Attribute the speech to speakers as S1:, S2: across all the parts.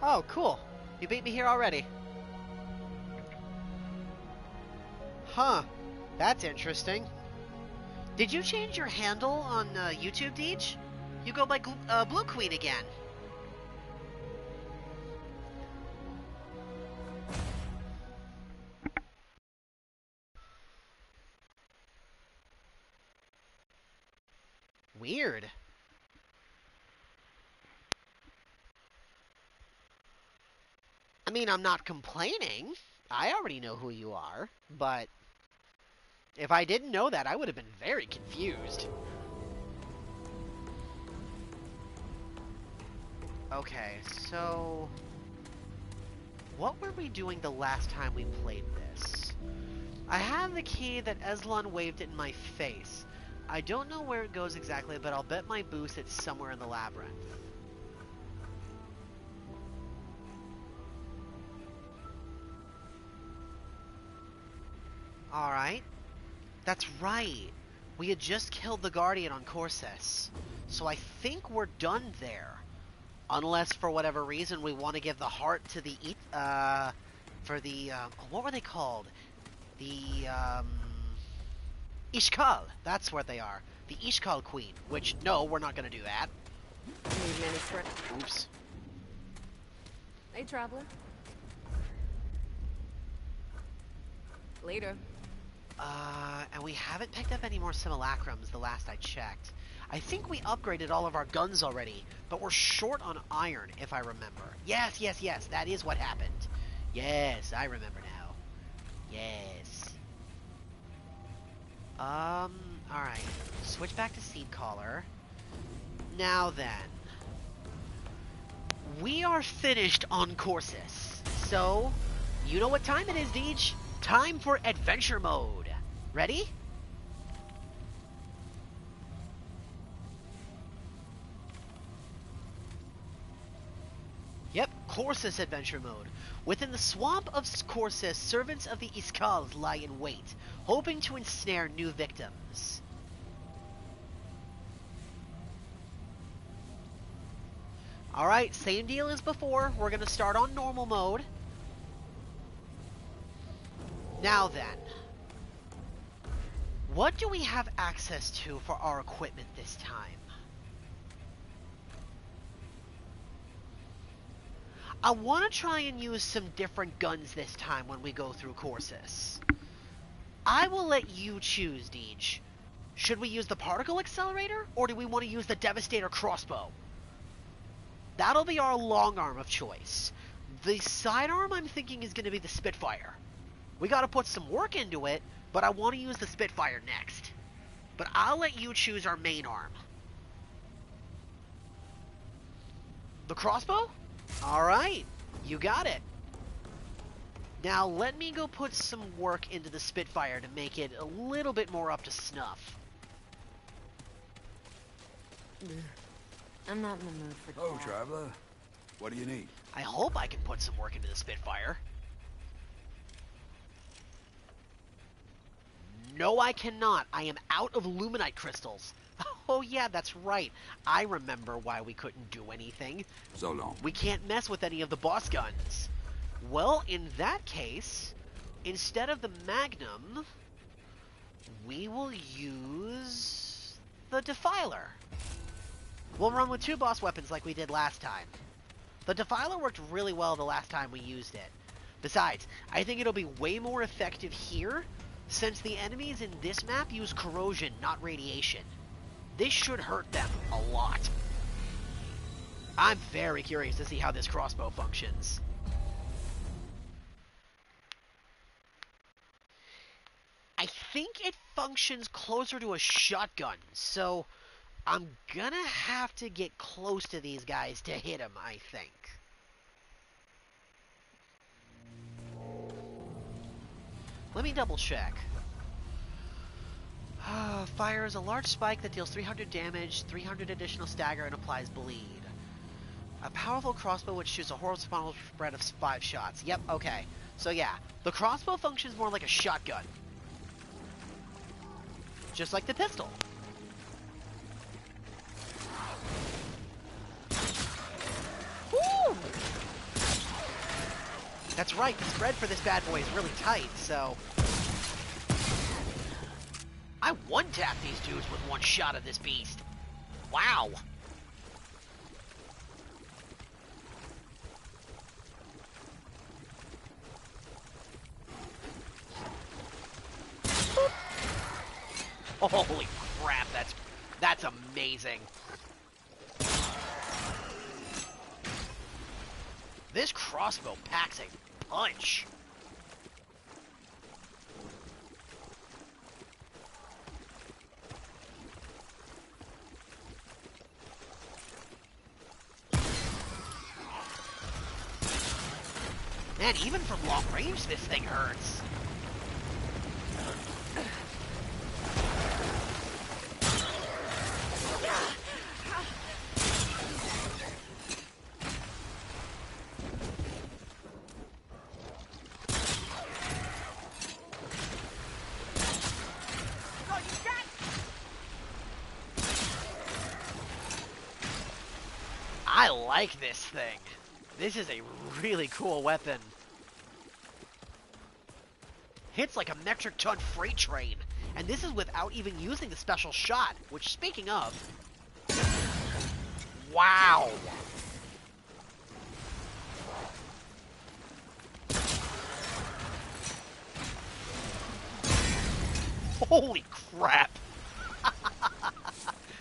S1: Oh, cool. You beat me here already. Huh. That's interesting. Did you change your handle on YouTube, Deej? You go by Blue Queen again. Weird. I mean, I'm not complaining. I already know who you are, but if I didn't know that, I would have been very confused. Okay, so what were we doing the last time we played this? I have the key that Eslon waved it in my face. I don't know where it goes exactly, but I'll bet my boost it's somewhere in the labyrinth. Alright. That's right. We had just killed the Guardian on Corsus. So I think we're done there. Unless, for whatever reason, we want to give the heart to the, what were they called? The, Ishkal. That's what they are. The Ishkal Queen. Which, no, we're not going to do that.
S2: Need many friends.
S1: Oops.
S2: Hey, traveler. Later.
S1: And we haven't picked up any more simulacrums the last I checked. I think we upgraded all of our guns already, but we're short on iron, if I remember. Yes, yes, yes, that is what happened. Yes, I remember now. Yes. Alright. Switch back to Seed Caller. Now then. We are finished on Corsus. So, you know what time it is, Deej? Time for adventure mode. Ready? Yep, Corsus adventure mode. Within the swamp of Corsus, servants of the Iskals lie in wait, hoping to ensnare new victims. Alright, same deal as before. We're going to start on normal mode. Now then. What do we have access to for our equipment this time? I want to try and use some different guns this time when we go through Corsus. I will let you choose, Deej. Should we use the particle accelerator, or do we want to use the Devastator crossbow? That'll be our long arm of choice. The sidearm I'm thinking is going to be the Spitfire. We got to put some work into it, but I want to use the Spitfire next. But I'll let you choose our main arm. The crossbow? Alright, you got it. Now let me go put some work into the Spitfire to make it a little bit more up to snuff.
S2: I'm not in the mood for
S3: Hello, traveler. What do you need?
S1: I hope I can put some work into the Spitfire. No, I cannot. I am out of Luminite crystals. Oh yeah, that's right. I remember why we couldn't do anything.
S3: So long.
S1: We can't mess with any of the boss guns. Well, in that case, instead of the Magnum, we will use the Defiler. We'll run with two boss weapons like we did last time. The Defiler worked really well the last time we used it. Besides, I think it'll be way more effective here, since the enemies in this map use corrosion, not radiation. This should hurt them a lot. I'm very curious to see how this crossbow functions. I think it functions closer to a shotgun, so I'm gonna have to get close to these guys to hit them, I think. Let me double check. Fires a large spike that deals 300 damage, 300 additional stagger, and applies bleed. A powerful crossbow which shoots a horizontal spread of 5 shots. Yep, okay. So yeah, the crossbow functions more like a shotgun. Just like the pistol. Woo! That's right, the spread for this bad boy is really tight, so... I one-tap these dudes with one shot of this beast. Wow. Holy crap, that's amazing. This crossbow packs a punch. Man, even from long range, this thing hurts. I like this thing. This is a really cool weapon. Hits like a metric ton freight train. And this is without even using the special shot, which, speaking of... Wow! Holy crap!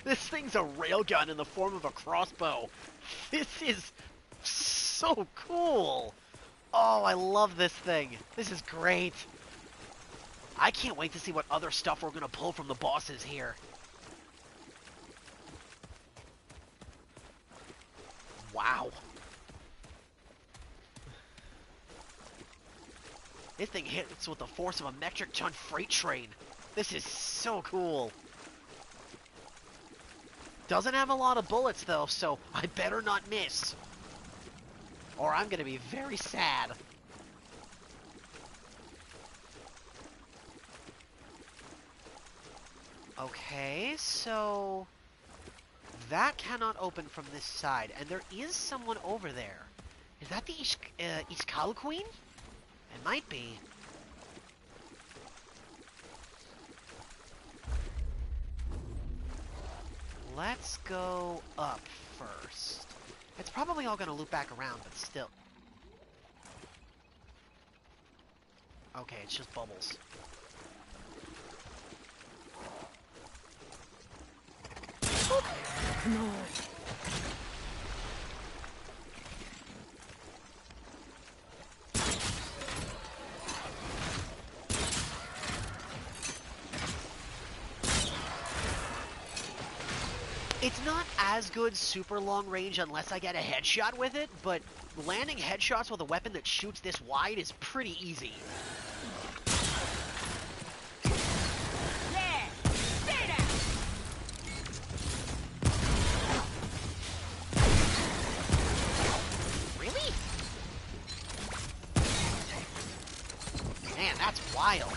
S1: This thing's a railgun in the form of a crossbow. This is so cool! Oh, I love this thing. This is great. I can't wait to see what other stuff we're gonna pull from the bosses here. Wow. This thing hits with the force of a metric ton freight train. This is so cool. Doesn't have a lot of bullets though, so I better not miss. Or I'm gonna be very sad. Okay, so... that cannot open from this side, and there is someone over there. Is that the Iskal Queen? It might be. Let's go up first. It's probably all gonna loop back around, but still. Okay, it's just bubbles.
S2: Come on.
S1: It's not as good super long range unless I get a headshot with it, but landing headshots with a weapon that shoots this wide is pretty easy.
S2: Yeah! Stay down!
S1: Really? Man, that's wild.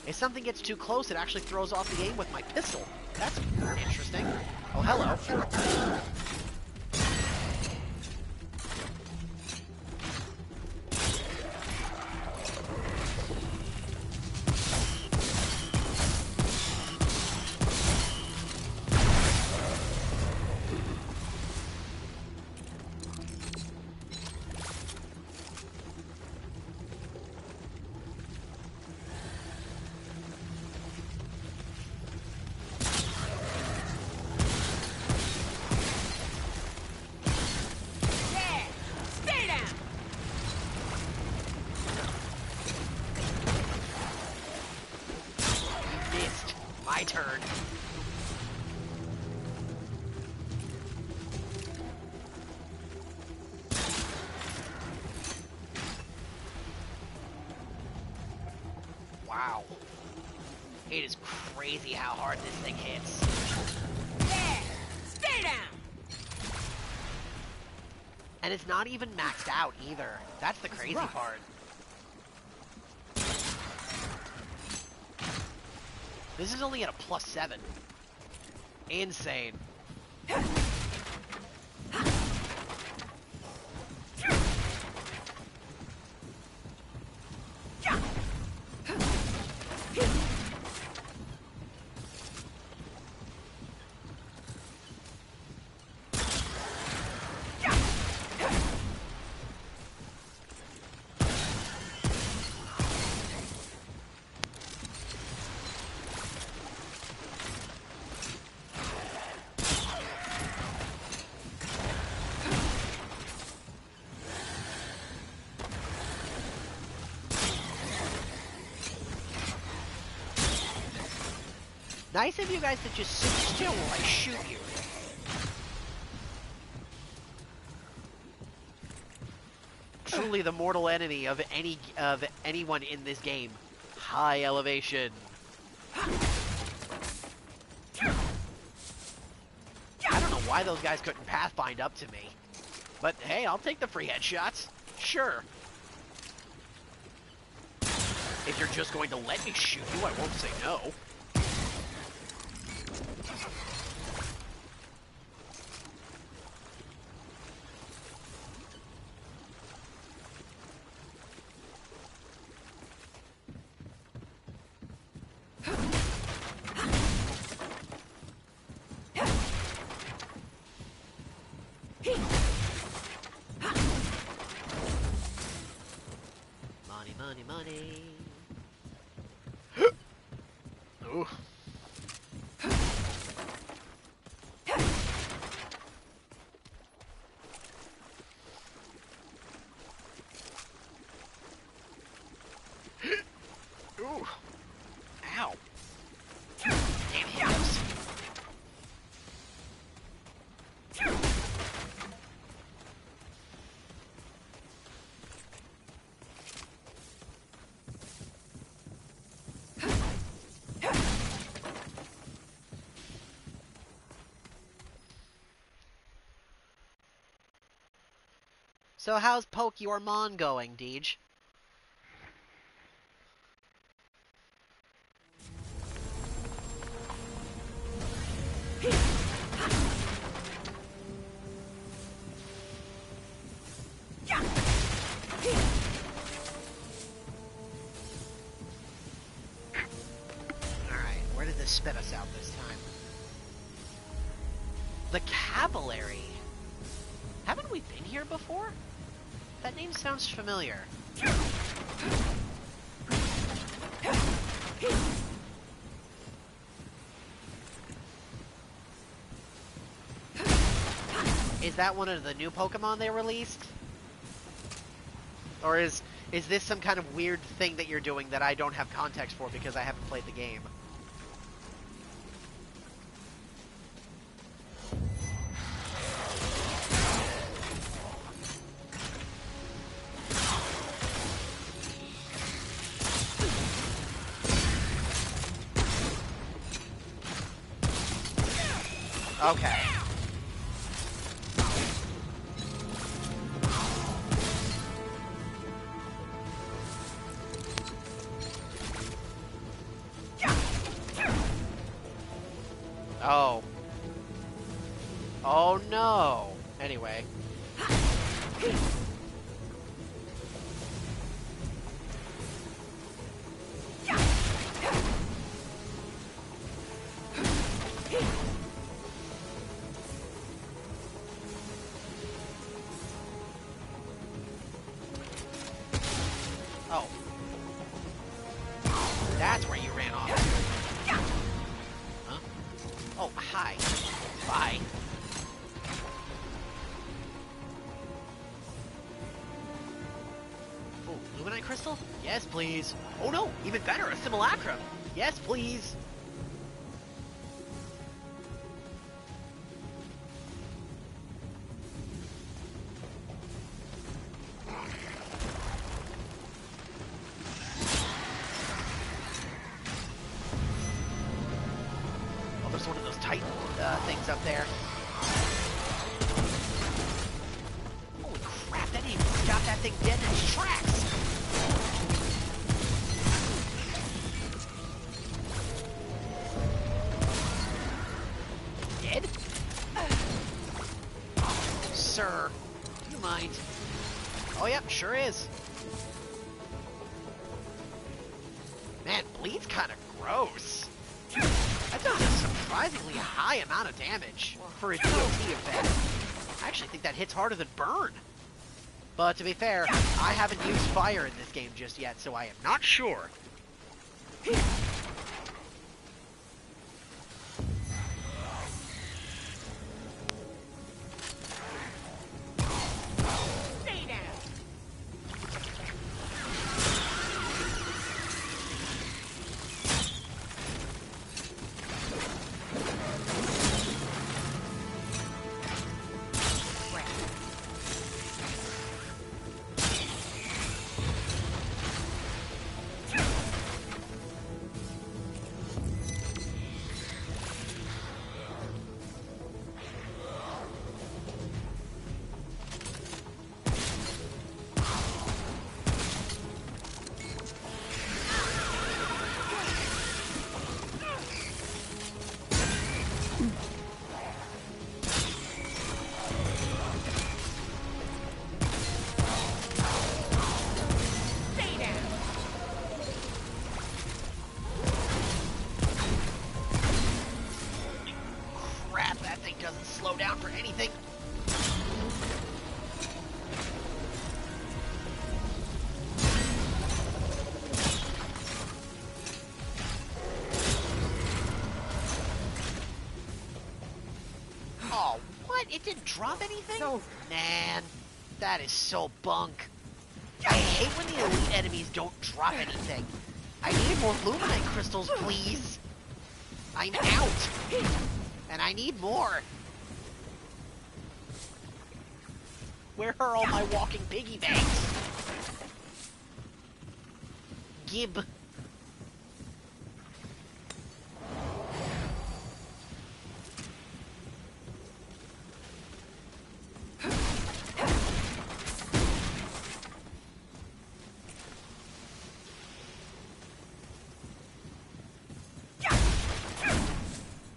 S1: If something gets too close, it actually throws off the aim with my pistol. That's interesting. Oh, hello. My turn. Wow. It is crazy how hard this thing hits.
S2: Yeah! Stay down!
S1: And it's not even maxed out either. That's the crazy part. This is only at a +7. Insane. Nice of you guys to just sit still while I shoot you. Truly the mortal enemy of anyone in this game. High elevation. I don't know why those guys couldn't pathfind up to me. But hey, I'll take the free headshots. Sure. If you're just going to let me shoot you, I won't say no. Money, money, money. Ooh. Ooh. Ow. Damn hips. So how's Poke Your Mon going, Deej? Alright, where did this spit us out this time? The Cavalry! Haven't we been here before? That name sounds familiar. Is that one of the new Pokemon they released? Or is this some kind of weird thing that you're doing that I don't have context for because I haven't played the game? Okay. Oh. Oh no. Anyway. Oh. That's where you ran off. Huh? Oh, hi. Bye. Oh, Luminite Crystal? Yes, please. Oh no, even better, a Simulacrum. Yes, please. Oh, there's one of those Titan things up there. Holy crap, that didn't even stop that thing dead in its tracks. Dead? Sir, do you mind? Oh, yep, sure is. Man, bleed's kind of gross. That does a surprisingly high amount of damage for a DOT effect. I actually think that hits harder than burn. But to be fair, I haven't used fire in this game just yet, so I am not sure.
S2: Stay down.
S1: It didn't drop anything?
S2: So...
S1: Man, that is so bunk. I hate when the elite enemies don't drop anything. I need more Luminite crystals, please. I'm out. And I need more. Where are all my walking piggy banks? Gib.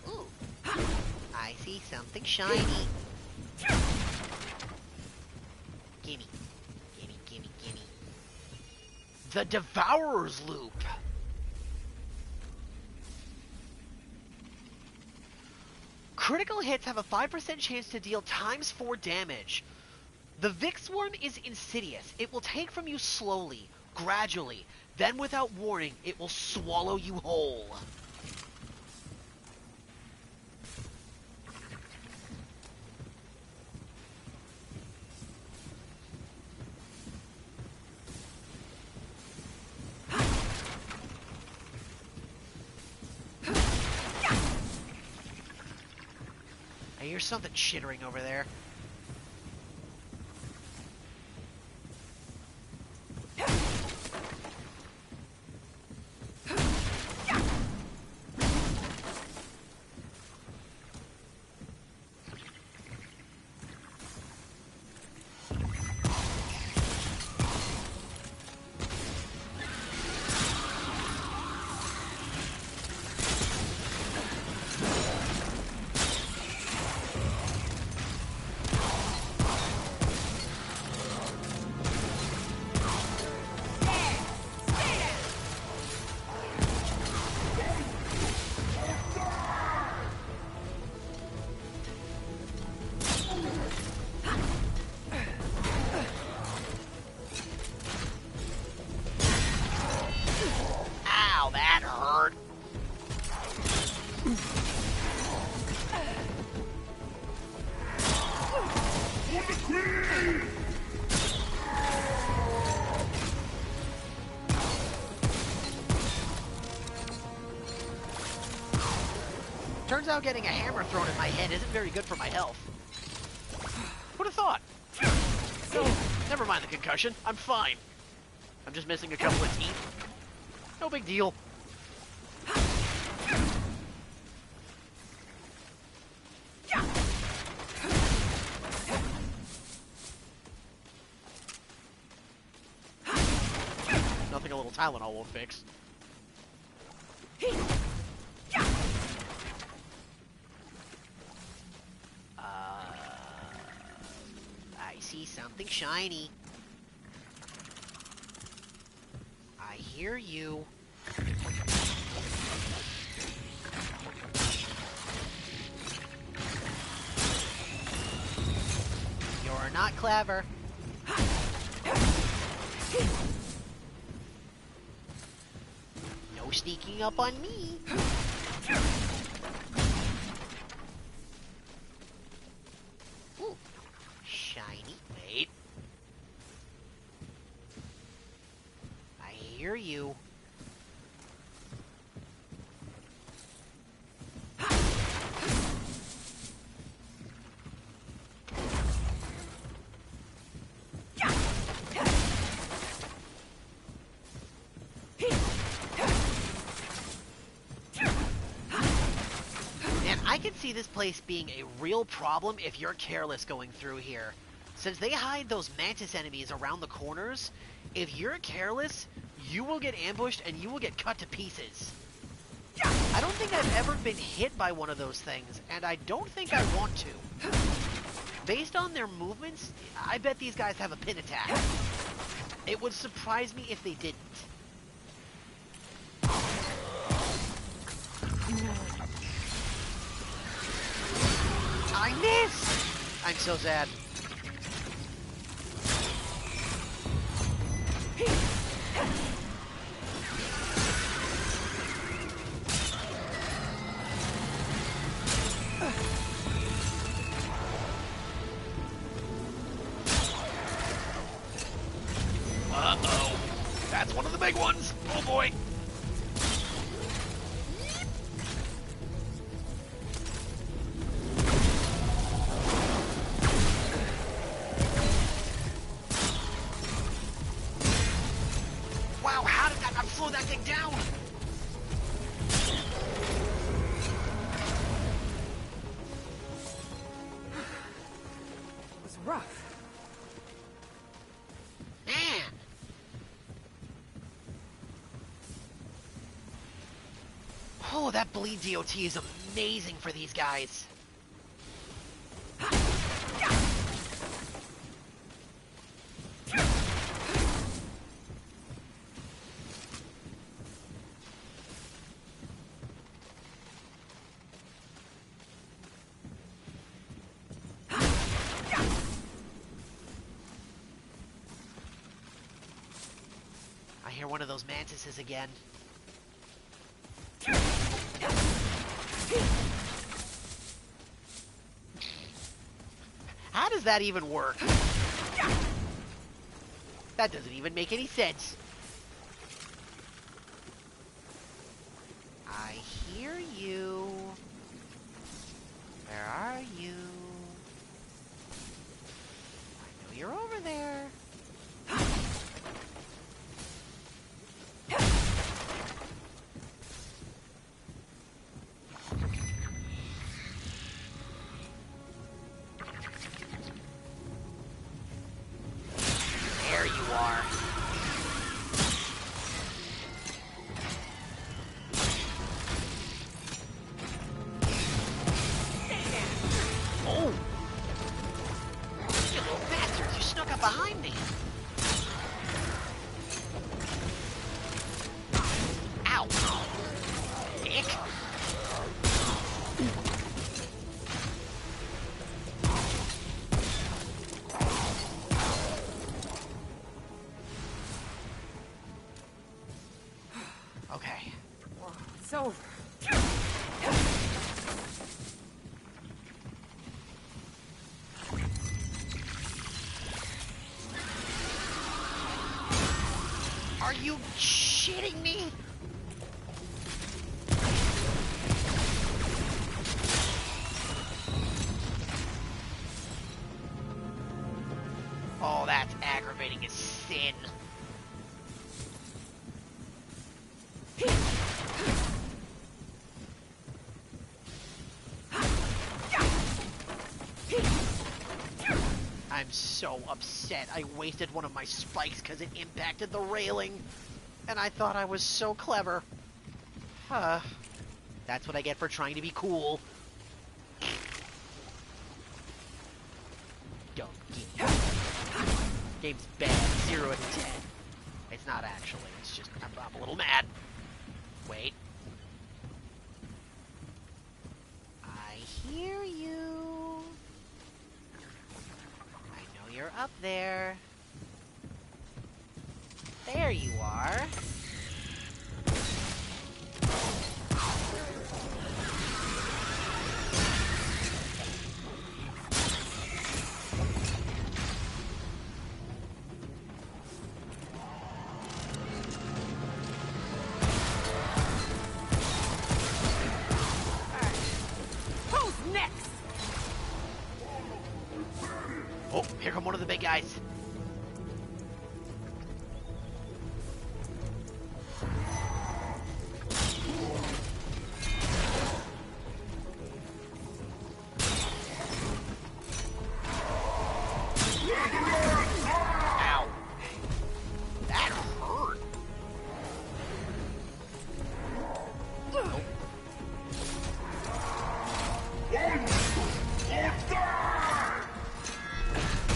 S1: Ooh. I see something shiny. Gimme. Gimme, gimme, gimme. The Devourer's Loop. Critical hits have a 5% chance to deal ×4 damage. The Vixworm is insidious. It will take from you slowly, gradually, then without warning, it will swallow you whole. I hear something chittering over there. Ow, that hurt. Turns out getting a hammer thrown at my head isn't very good for my health. Who'd have thought? Never mind the concussion. I'm fine. I'm just missing a couple of teeth. No big deal. Nothing a little Tylenol won't fix. I see something shiny. I hear you. You're not clever. No sneaking up on me. Ooh, shiny. Wait. I hear you. I can see this place being a real problem if you're careless going through here. Since they hide those mantis enemies around the corners, if you're careless, you will get ambushed and you will get cut to pieces. I don't think I've ever been hit by one of those things, and I don't think I want to. Based on their movements, I bet these guys have a pin attack. It would surprise me if they didn't. I missed! I'm so sad. big ones! Oh boy! Wow, how did that not slow that thing down?
S2: It was rough.
S1: Man! Oh, that bleed DOT is amazing for these guys. I hear one of those mantises again. How does that even work? That doesn't even make any sense. I hear you. Where are you? I know you're over there. There you are. Oh! You little bastards, you snuck up behind me. Ow. Dick. Okay.
S2: It's over.
S1: Are you shitting me? Oh, that's aggravating as sin. I'm so upset. I wasted one of my spikes because it impacted the railing. And I thought I was so clever. That's what I get for trying to be cool. Dumb game. Game's bad. 0 out of 10. It's not actually. It's just I'm a little mad. Wait. I hear you. I know you're up there. There you are.
S2: Who's next?
S1: Oh, here come one of the big guys. Ow. That hurt. Nope.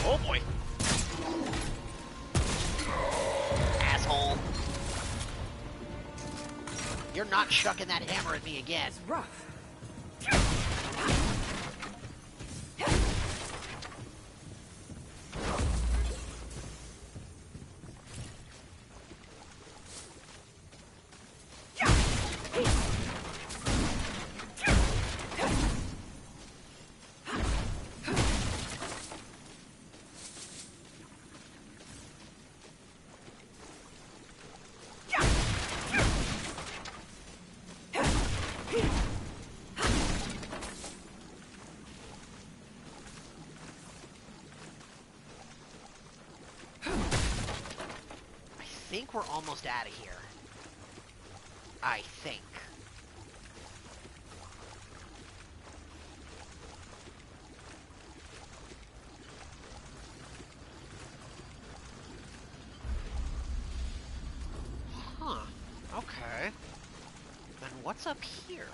S1: Oh boy. Asshole. You're not chucking that hammer at me again.
S2: It's rough.
S1: think we're almost out of here. I think. Huh. Okay. Then what's up here?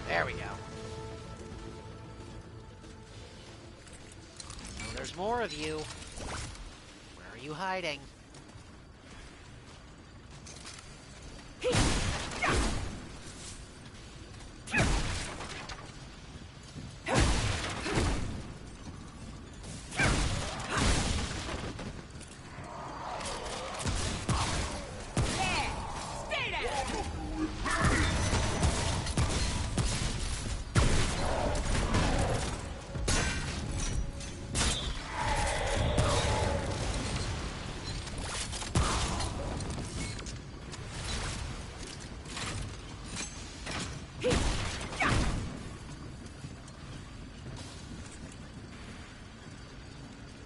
S1: There we go. Oh, there's more of you. Where are you hiding?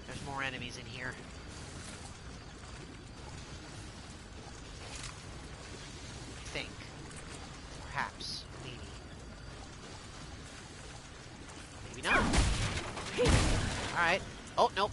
S1: There's more enemies in here. I think. Perhaps. Maybe. Maybe not. Alright. Oh, nope.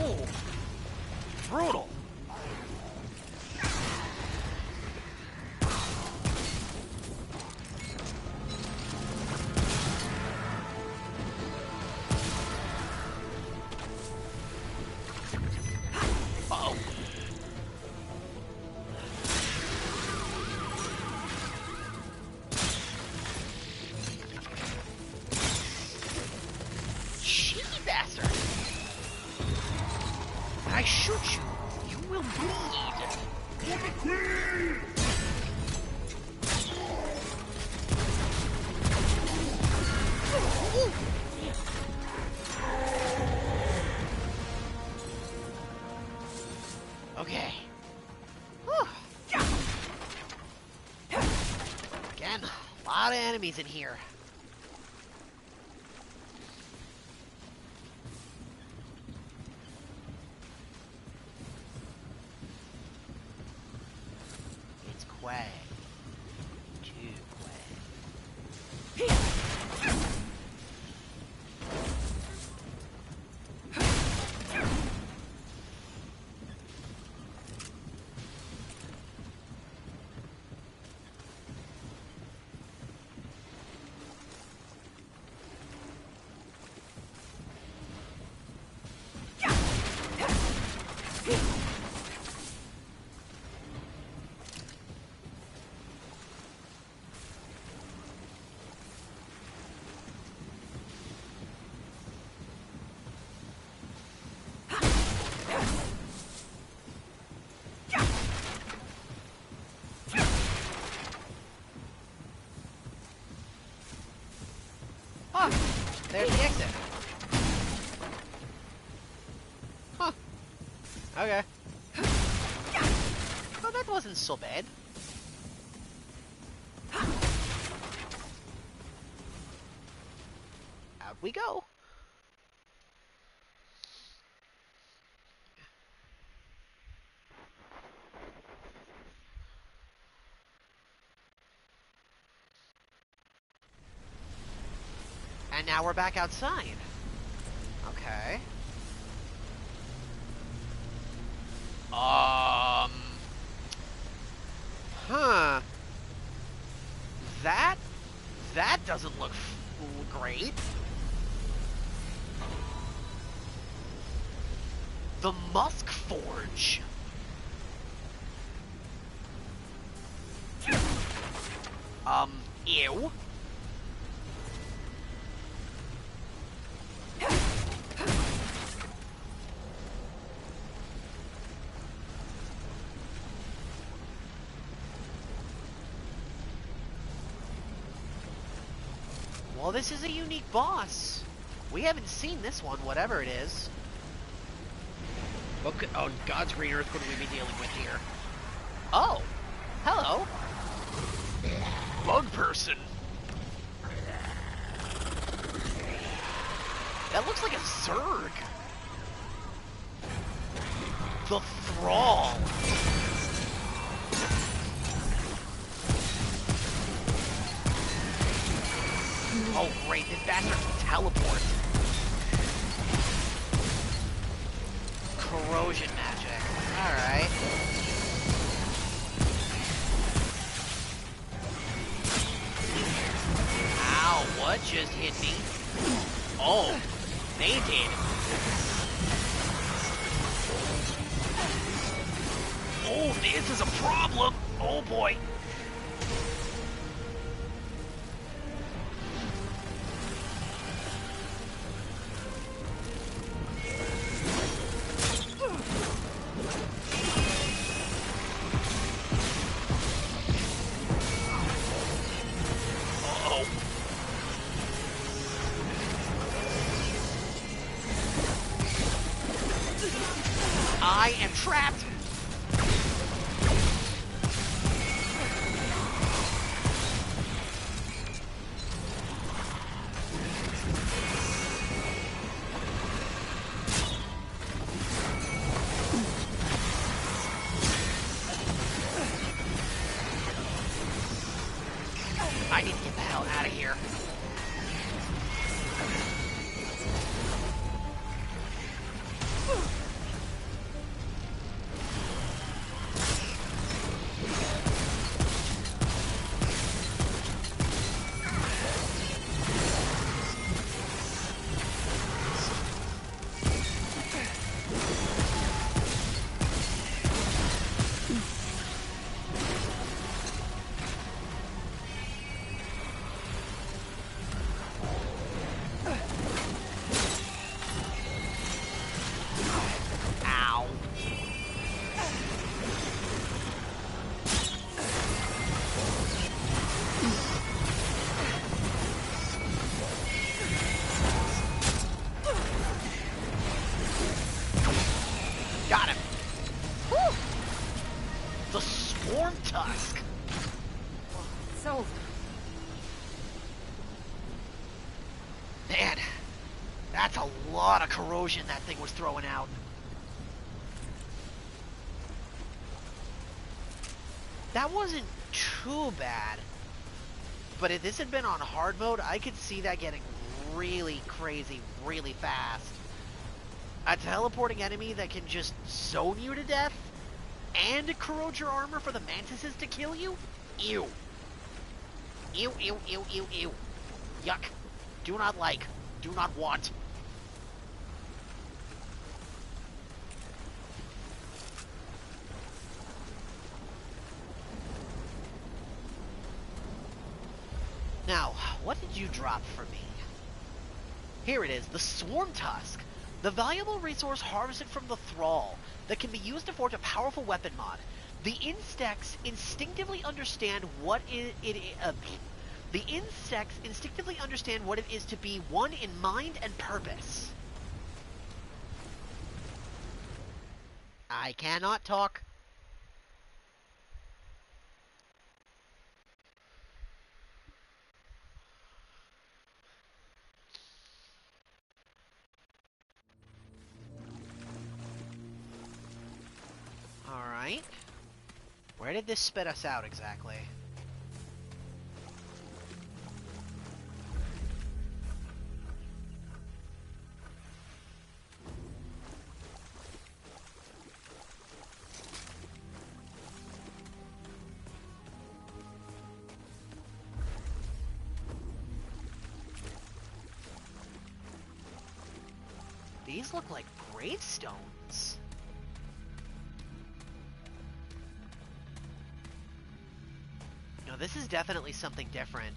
S1: Oh, brutal. Uh-oh. Cheeky bastard. When I shoot you, you will bleed. Okay. Whew. Again, a lot of enemies in here. It's Quay. To Quay. Oh, there's the exit. Huh. Okay. Well, that wasn't so bad. Out we go. And now we're back outside. Okay. Huh. That doesn't look great. The Musk Forge. Ew. Well, this is a unique boss. We haven't seen this one, whatever it is. Okay. Oh, God's green earth, what do we be dealing with here? Oh, hello. Bug person. That looks like a Zerg. The Thrall. Oh great, this bastard can teleport. Corrosion magic. Alright. Ow, what just hit me? Oh, they did. Oh, this is a problem. Oh boy. I am trapped! I need to get the hell out of here. Got him. Whew. The Swarm Tusk.
S2: So...
S1: Man, that's a lot of corrosion that thing was throwing out. That wasn't too bad. But if this had been on hard mode, I could see that getting really crazy really fast. A teleporting enemy that can just zone you to death and corrode your armor for the mantises to kill you? Ew. Ew, ew, ew, ew, ew. Yuck. Do not like. Do not want. Now, what did you drop for me? Here it is, the Swarm Tusk. The valuable resource harvested from the Thrall that can be used to forge a powerful weapon mod. The insects instinctively understand what the insects instinctively understand what it is to be one in mind and purpose. I cannot talk. Alright. Where did this spit us out exactly? These look like gravestones. this is definitely something different.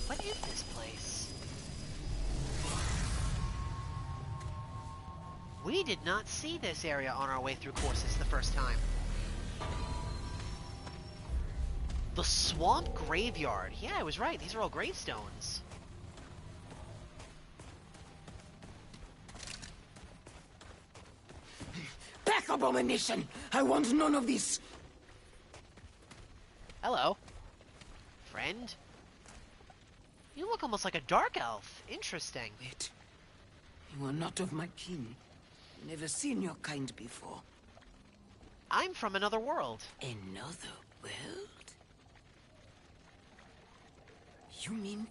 S1: What is this place? We did not see this area on our way through courses the first time. The Swamp Graveyard. Yeah, I was right. These are all gravestones.
S4: Back, abomination! I want none of this!
S1: Hello. Friend? You look almost like a dark elf. Interesting.
S4: Wait. You are not of my kin. Never seen your kind before.
S1: I'm from another world.
S4: Another world? You mean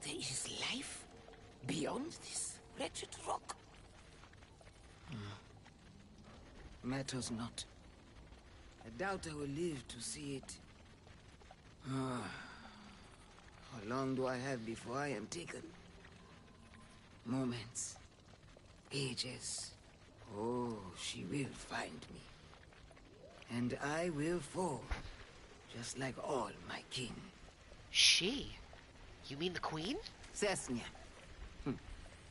S4: there is life beyond this wretched rock? Matters not. I doubt I will live to see it. How long do I have before I am taken? Moments. Ages. Oh, she will find me. And I will fall. Just like all my kin.
S1: She? You mean the queen?
S4: Cessnia.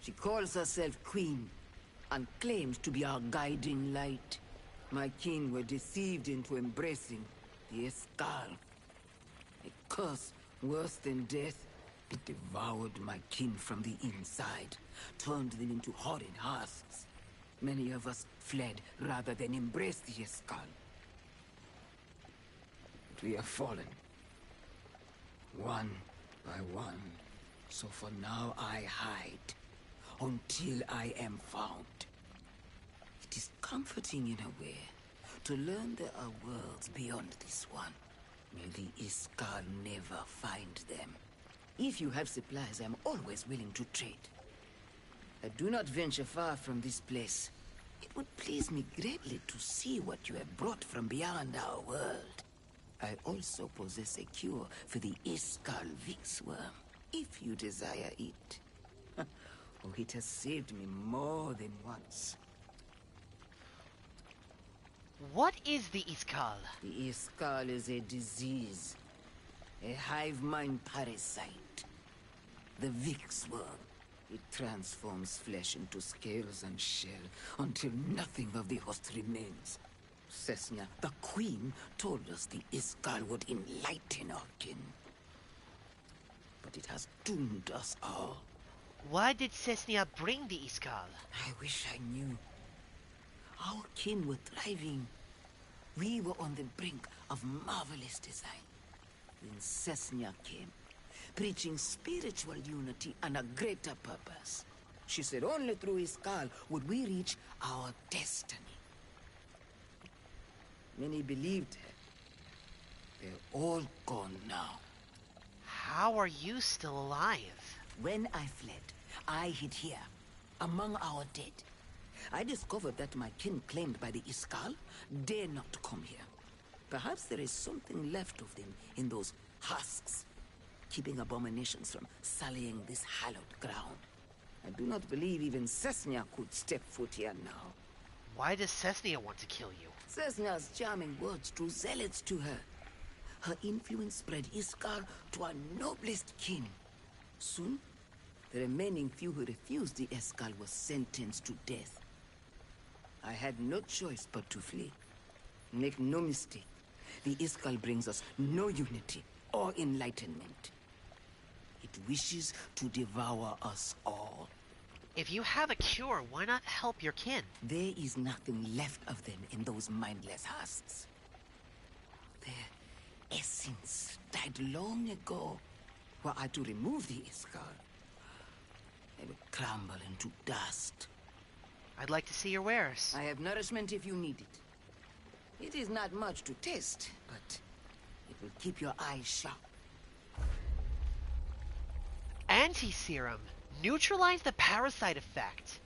S4: She calls herself queen and claims to be our guiding light. My kin were deceived into embracing the Escal. A curse worse than death. It devoured my kin from the inside, turned them into horrid husks. Many of us fled rather than embrace the Escal. But we have fallen. One by one. So for now I hide, until I am found. It is comforting in a way, to learn there are worlds beyond this one. May the Iskal never find them. If you have supplies, I am always willing to trade. I do not venture far from this place. It would please me greatly to see what you have brought from beyond our world. I also possess a cure for the Iskal Vix worm, if you desire it. Oh, it has saved me more than once.
S1: What is the Iskal?
S4: The Iskal is a disease. A hive mind parasite. The Vix worm. It transforms flesh into scales and shell until nothing of the host remains. Cessnia, the queen, told us the Iskal would enlighten our kin. But it has doomed us all.
S1: Why did Cessnia bring the Iskal?
S4: I wish I knew. Our kin were thriving. We were on the brink of marvelous design. Then Cessnia came, preaching spiritual unity and a greater purpose. She said only through Iskal would we reach our destiny. Many believed her. They're all gone now.
S1: How are you still alive?
S4: When I fled, I hid here, among our dead. I discovered that my kin claimed by the Iskal dare not come here. Perhaps there is something left of them in those husks, keeping abominations from sullying this hallowed ground. I do not believe even Cessnia could step foot here now.
S1: Why does Cessnia want to kill you?
S4: Cessnia's charming words drew zealots to her. Her influence spread Iskar to our noblest kin. Soon, the remaining few who refused the Escal were sentenced to death. I had no choice but to flee. Make no mistake, the Iskal brings us no unity or enlightenment. It wishes to devour us all.
S1: If you have a cure, why not help your kin?
S4: There is nothing left of them in those mindless husks. Their essence died long ago. Were I to remove the Iskal, they would crumble into dust.
S1: I'd like to see your wares.
S4: I have nourishment if you need it. It is not much to taste, but it will keep your eyes sharp.
S1: Anti-serum. Neutralize the parasite effect.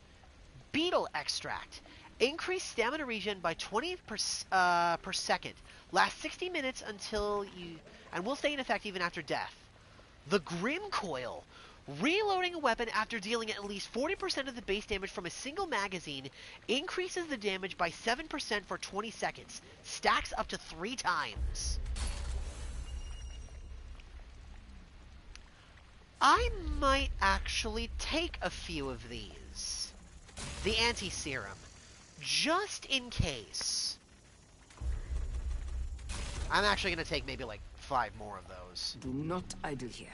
S1: Beetle extract. Increase stamina regen by 20 per second. Last 60 minutes until you... and will stay in effect even after death. The Grim Coil. Reloading a weapon after dealing at least 40% of the base damage from a single magazine increases the damage by 7% for 20 seconds. Stacks up to 3 times. I might actually take a few of these. The anti-serum. Just in case. I'm actually going to take maybe like 5 more of those.
S4: Do not idle here.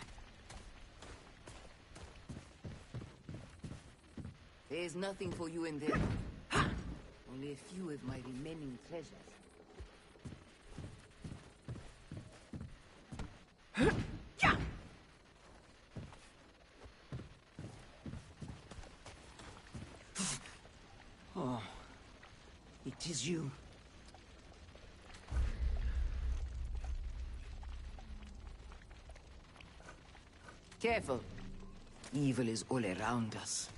S4: There is nothing for you in there. Ha! Only a few of my remaining treasures. Yeah! Oh, it is you. Careful. Evil is all around us.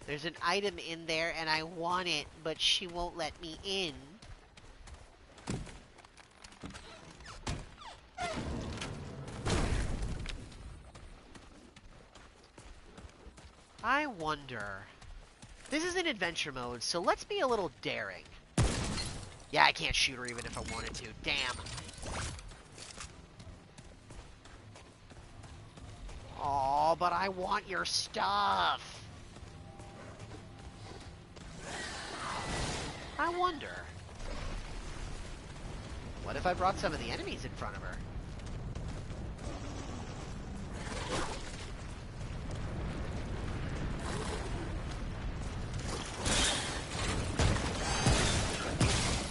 S1: There's an item in there and I want it, but she won't let me in. I wonder... This is in adventure mode, so let's be a little daring. Yeah, I can't shoot her even if I wanted to. Damn. Oh, but I want your stuff. I wonder. What if I brought some of the enemies in front of her?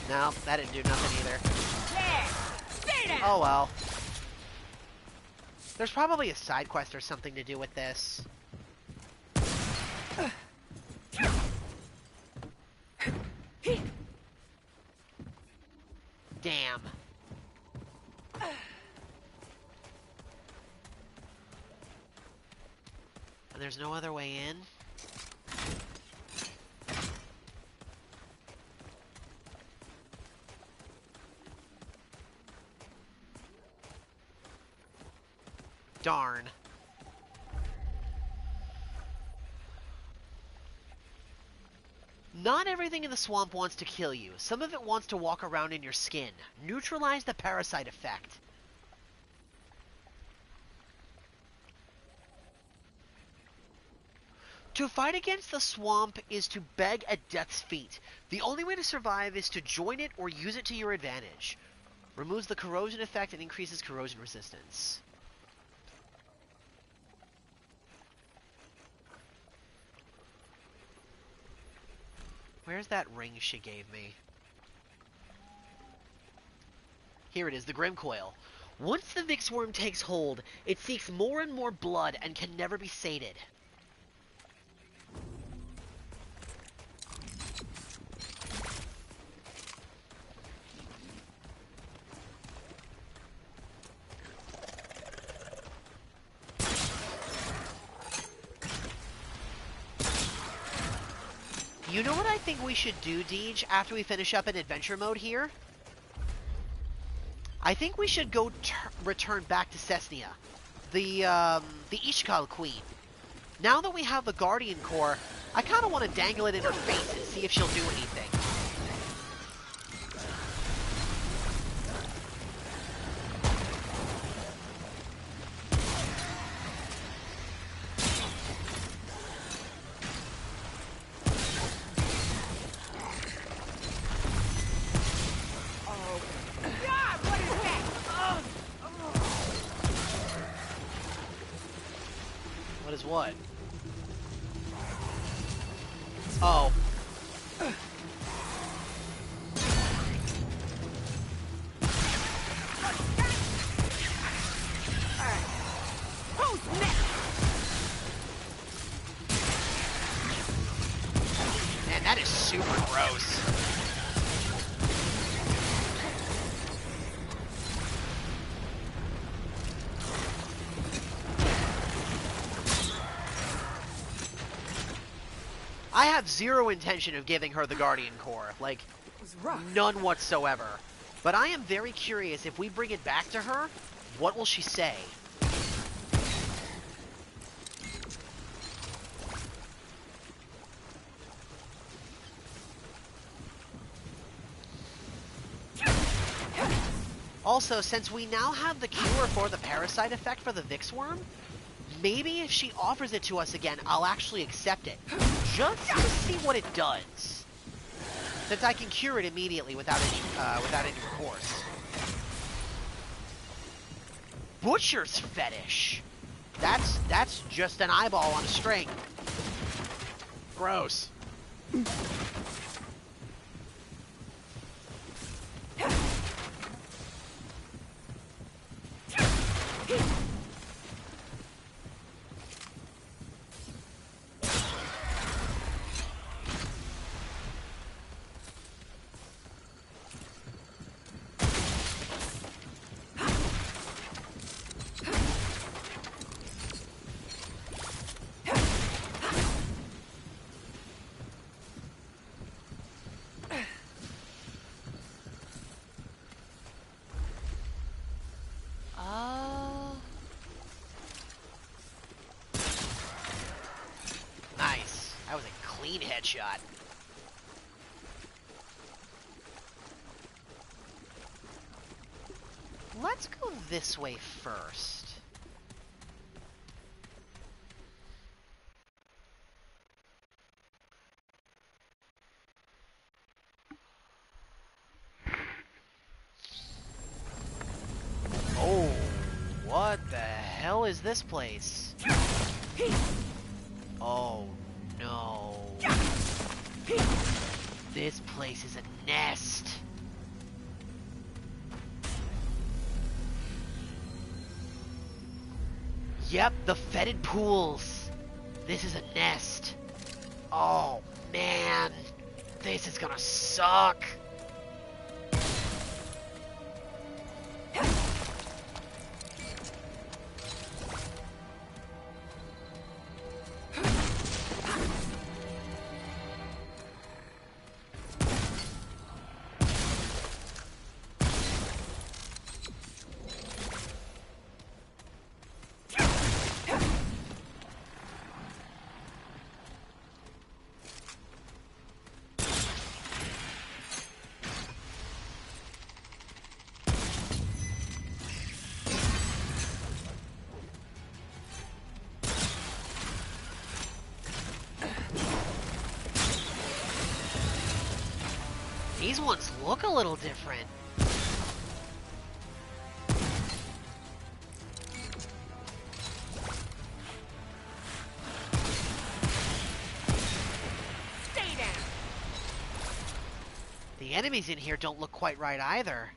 S1: No, that didn't do nothing either. Oh well. There's probably a side quest or something to do with this. Damn. And there's no other way in? Darn. Not everything in the swamp wants to kill you. Some of it wants to walk around in your skin. Neutralize the parasite effect. To fight against the swamp is to beg at death's feet. The only way to survive is to join it or use it to your advantage. Removes the corrosion effect and increases corrosion resistance. Where's that ring she gave me? Here it is, the Grim Coil. Once the Vix worm takes hold, it seeks more and more blood and can never be sated. You know what I think we should do, Deej, after we finish up in adventure mode here? I think we should go return back to Cesnia, the Ishkal Queen. Now that we have the Guardian Core, I kind of want to dangle it in her face and see if she'll do anything. What is what? Oh. Man, that is super gross. I have zero intention of giving her the Guardian Core, like, none whatsoever. But I am very curious, if we bring it back to her, what will she say? Also, since we now have the cure for the parasite effect for the Vix worm, maybe if she offers it to us again, I'll actually accept it. Just to see what it does. Since I can cure it immediately without any recourse. Butcher's fetish. That's just an eyeball on a string. Gross. Nice. That was a clean headshot. Let's go this way first. Oh, what the hell is this place? Oh, no. This place is a nest. Yep, the fetid pools. This is a nest. Oh, man. This is gonna suck. These ones look a little different.
S2: Stay down.
S1: The enemies in here don't look quite right either.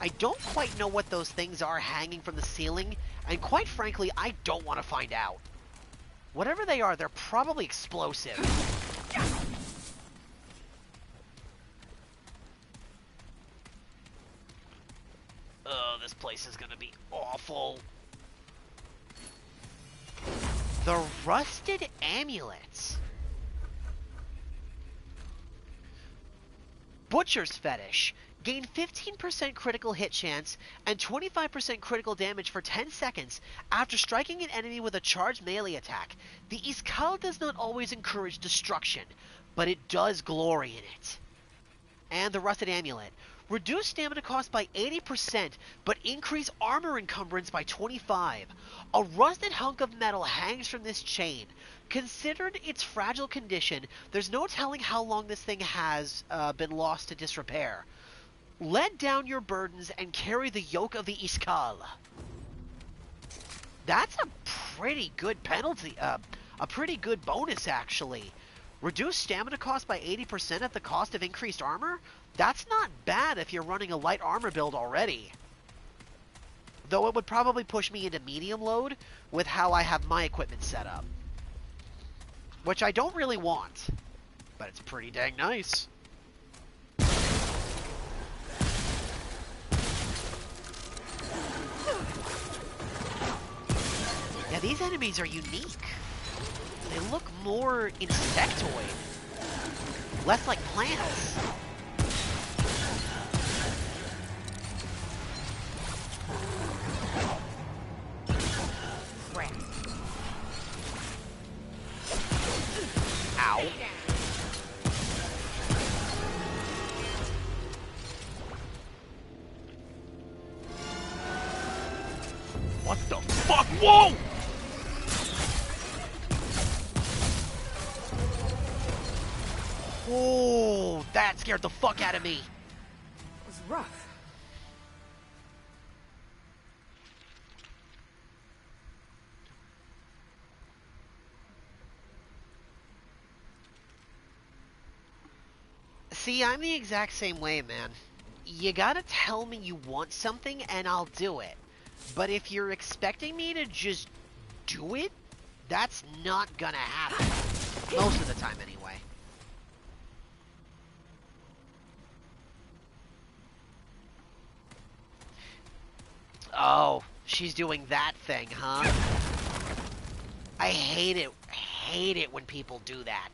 S1: I don't quite know what those things are hanging from the ceiling, and quite frankly, I don't want to find out. Whatever they are, they're probably explosive. Oh, this place is gonna be awful. The rusted amulets. Butcher's fetish. Gain 15% critical hit chance and 25% critical damage for 10 seconds after striking an enemy with a charged melee attack. The Iskal does not always encourage destruction, but it does glory in it. And the Rusted Amulet. Reduce stamina cost by 80%, but increase armor encumbrance by 25%. A rusted hunk of metal hangs from this chain. Considered its fragile condition, there's no telling how long this thing has been lost to disrepair. Let down your burdens and carry the yoke of the Iskal. That's a pretty good penalty, a pretty good bonus actually. Reduce stamina cost by 80% at the cost of increased armor? That's not bad if you're running a light armor build already. Though it would probably push me into medium load with how I have my equipment set up. Which I don't really want, but it's pretty dang nice. Yeah, these enemies are unique. They look more insectoid. Less like plants. Ow. What the fuck? Whoa! Oh, that scared the fuck out of me.
S2: It was rough.
S1: See, I'm the exact same way, man. You gotta tell me you want something and I'll do it. But if you're expecting me to just do it, that's not gonna happen. Most of the time, anyway. Oh, she's doing that thing, huh? I hate it when people do that.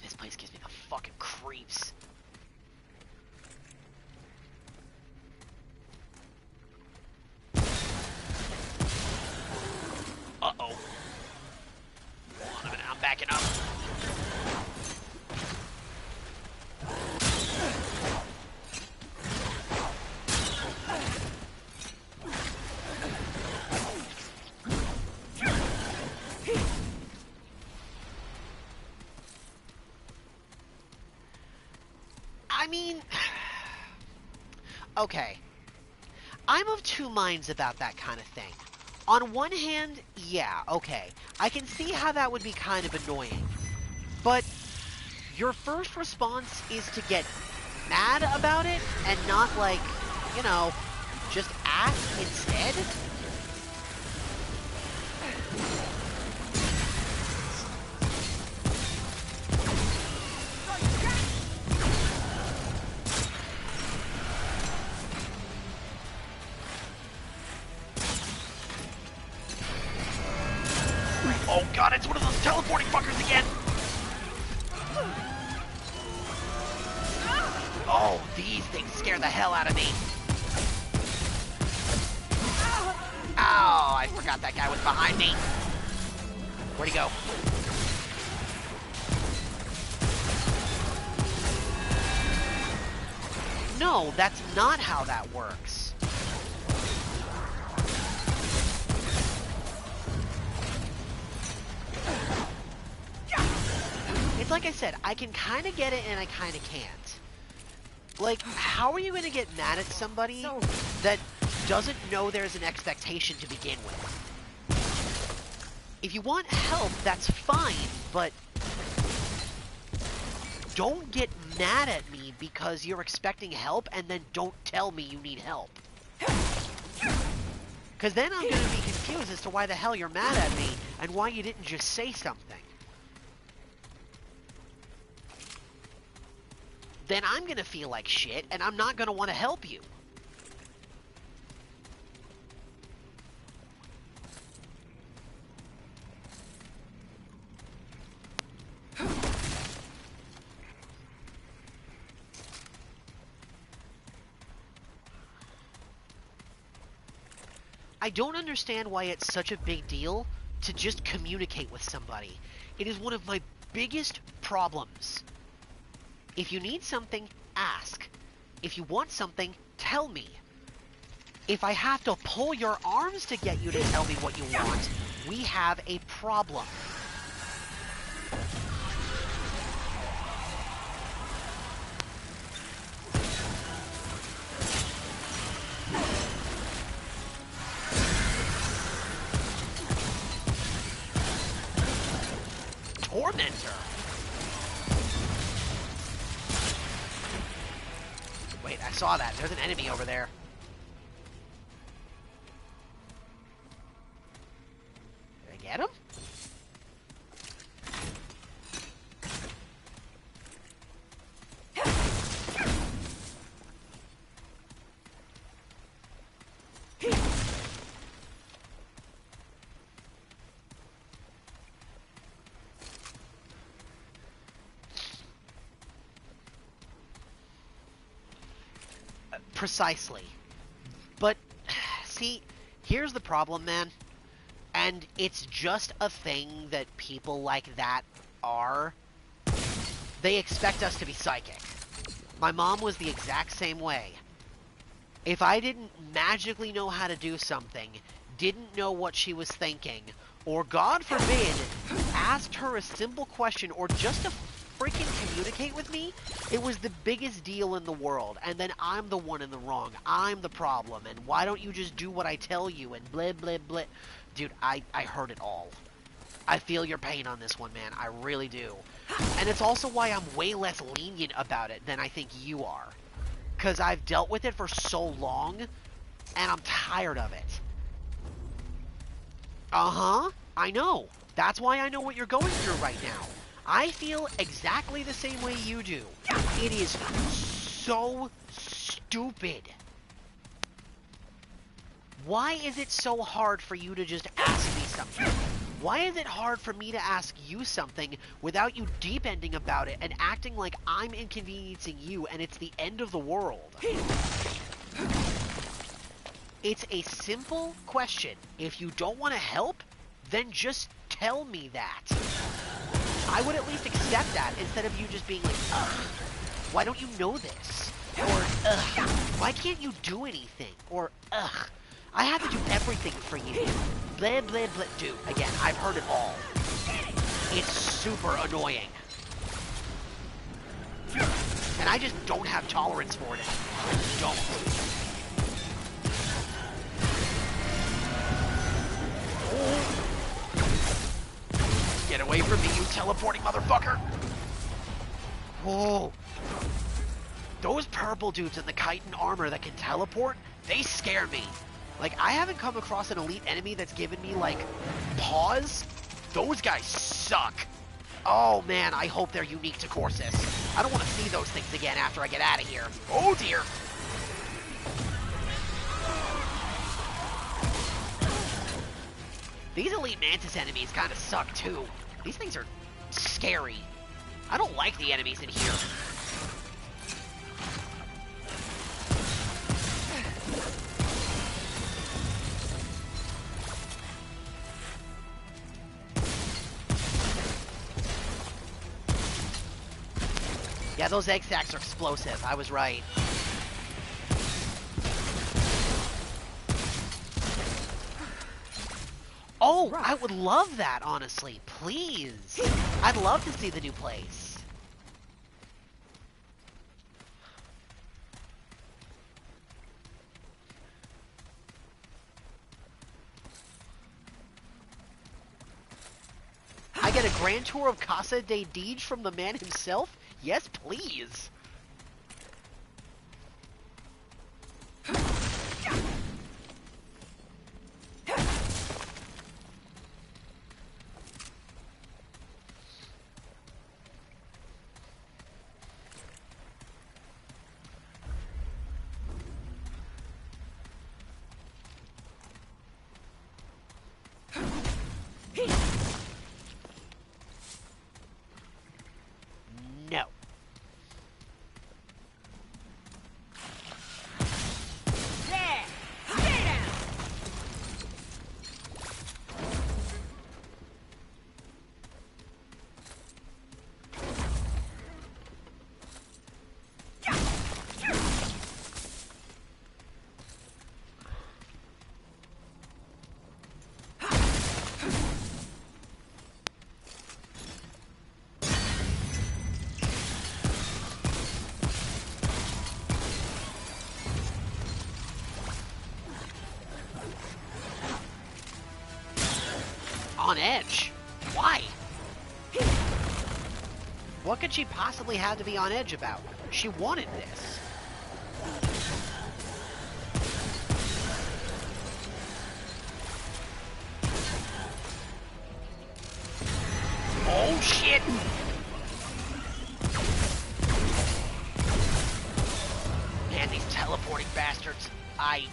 S1: This place gives me the fucking creeps. Uh-oh. Hold on a minute, I'm backing up. I mean, okay, I'm of two minds about that kind of thing. On one hand, yeah, okay, I can see how that would be kind of annoying, but your first response is to get mad about it and not, like, you know, just ask instead? Oh god, it's one of those teleporting fuckers again! Oh, these things scare the hell out of me. Oh, I forgot that guy was behind me. Where'd he go? No, that's not how that works. It's like I said, I can kind of get it and I kind of can't. Like, how are you going to get mad at somebody that doesn't know there's an expectation to begin with? If you want help, that's fine, but don't get mad at me because you're expecting help and then don't tell me you need help. Because then I'm going to be confused as to why the hell you're mad at me and why you didn't just say something. Then I'm going to feel like shit, and I'm not going to want to help you. I don't understand why it's such a big deal to just communicate with somebody. It is one of my biggest problems. If you need something, ask. If you want something, tell me. If I have to pull your arms to get you to tell me what you want, we have a problem. Tormentor? Wait, I saw that. There's an enemy over there. get him? Precisely. But, see, here's the problem, man. And it's just a thing that people like that are. They expect us to be psychic. My mom was the exact same way. If I didn't magically know how to do something, didn't know what she was thinking, or God forbid, asked her a simple question or just to freaking communicate with me, it was the biggest deal in the world, and then I'm the one in the wrong. I'm the problem, and why don't you just do what I tell you, and blah, blah, blah. Dude, I heard it all. I feel your pain on this one, man. I really do. And it's also why I'm way less lenient about it than I think you are. Because I've dealt with it for so long, and I'm tired of it. Uh-huh. I know. That's why I know what you're going through right now. I feel exactly the same way you do. It is so stupid. Why is it so hard for you to just ask me something? Why is it hard for me to ask you something without you deep-ending about it and acting like I'm inconveniencing you and it's the end of the world? It's a simple question. If you don't want to help, then just tell me that. I would at least accept that instead of you just being like, ugh, why don't you know this? Or, ugh, why can't you do anything? Or, ugh, I have to do everything for you. Blah, blah, blah. Dude, again, I've heard it all. It's super annoying. And I just don't have tolerance for it. I don't. Get away from me, you teleporting motherfucker! Whoa. Those purple dudes in the chitin armor that can teleport, they scare me. Like, I haven't come across an elite enemy that's given me, like, pause. Those guys suck. Oh, man, I hope they're unique to Corsus. I don't want to see those things again after I get out of here. Oh, dear. These elite Mantis enemies kind of suck, too. These things are scary. I don't like the enemies in here. Yeah, those egg sacs are explosive. I was right. Oh, I would love that, honestly. Please. I'd love to see the new place. I get a grand tour of Casa de Deej from the man himself? Yes, please. No.
S2: There! Stay down!
S1: On edge? Why? What could she possibly have to be on edge about? She wanted this. Oh, shit! Man, these teleporting bastards. I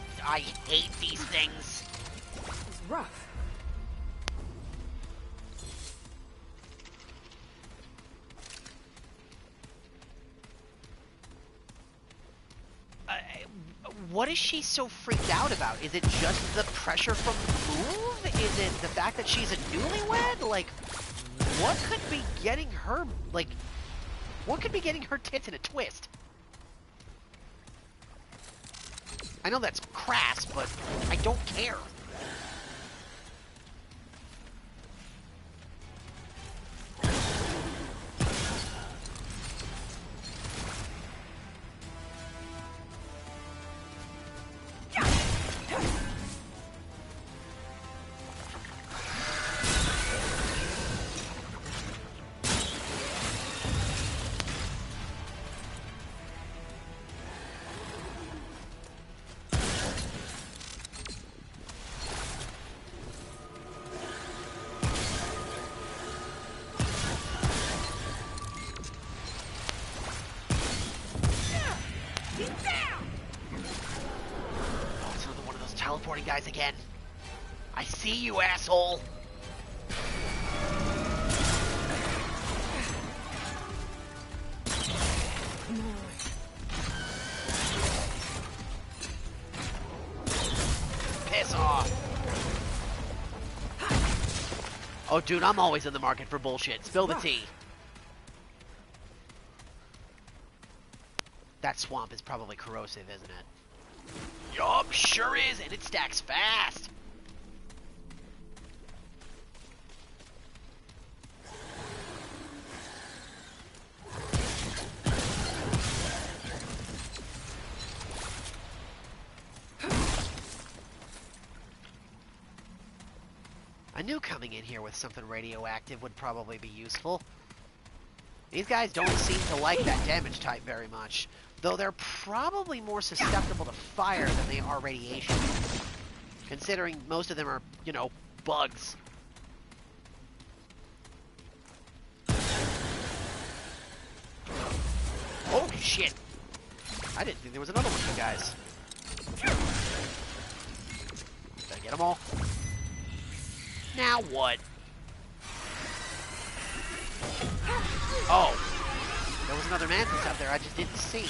S1: hate these things.
S2: It's rough.
S1: What is she so freaked out about? Is it just the pressure from the move? Is it the fact that she's a newlywed? Like, what could be getting her, like, what could be getting her tits in a twist? I know that's crass, but I don't care. Teleporting guys again. I see you, asshole. Piss off. Oh, dude, I'm always in the market for bullshit. Spill the tea. That swamp is probably corrosive, isn't it? Yup, sure is, and it stacks fast. I knew coming in here with something radioactive would probably be useful. These guys don't seem to like that damage type very much, though they're probably more susceptible to fire than they are radiation, considering most of them are, you know, bugs. Oh, shit! I didn't think there was another one of you guys. Did I get them all? Now what? Oh, there was another mantis out there I just didn't see.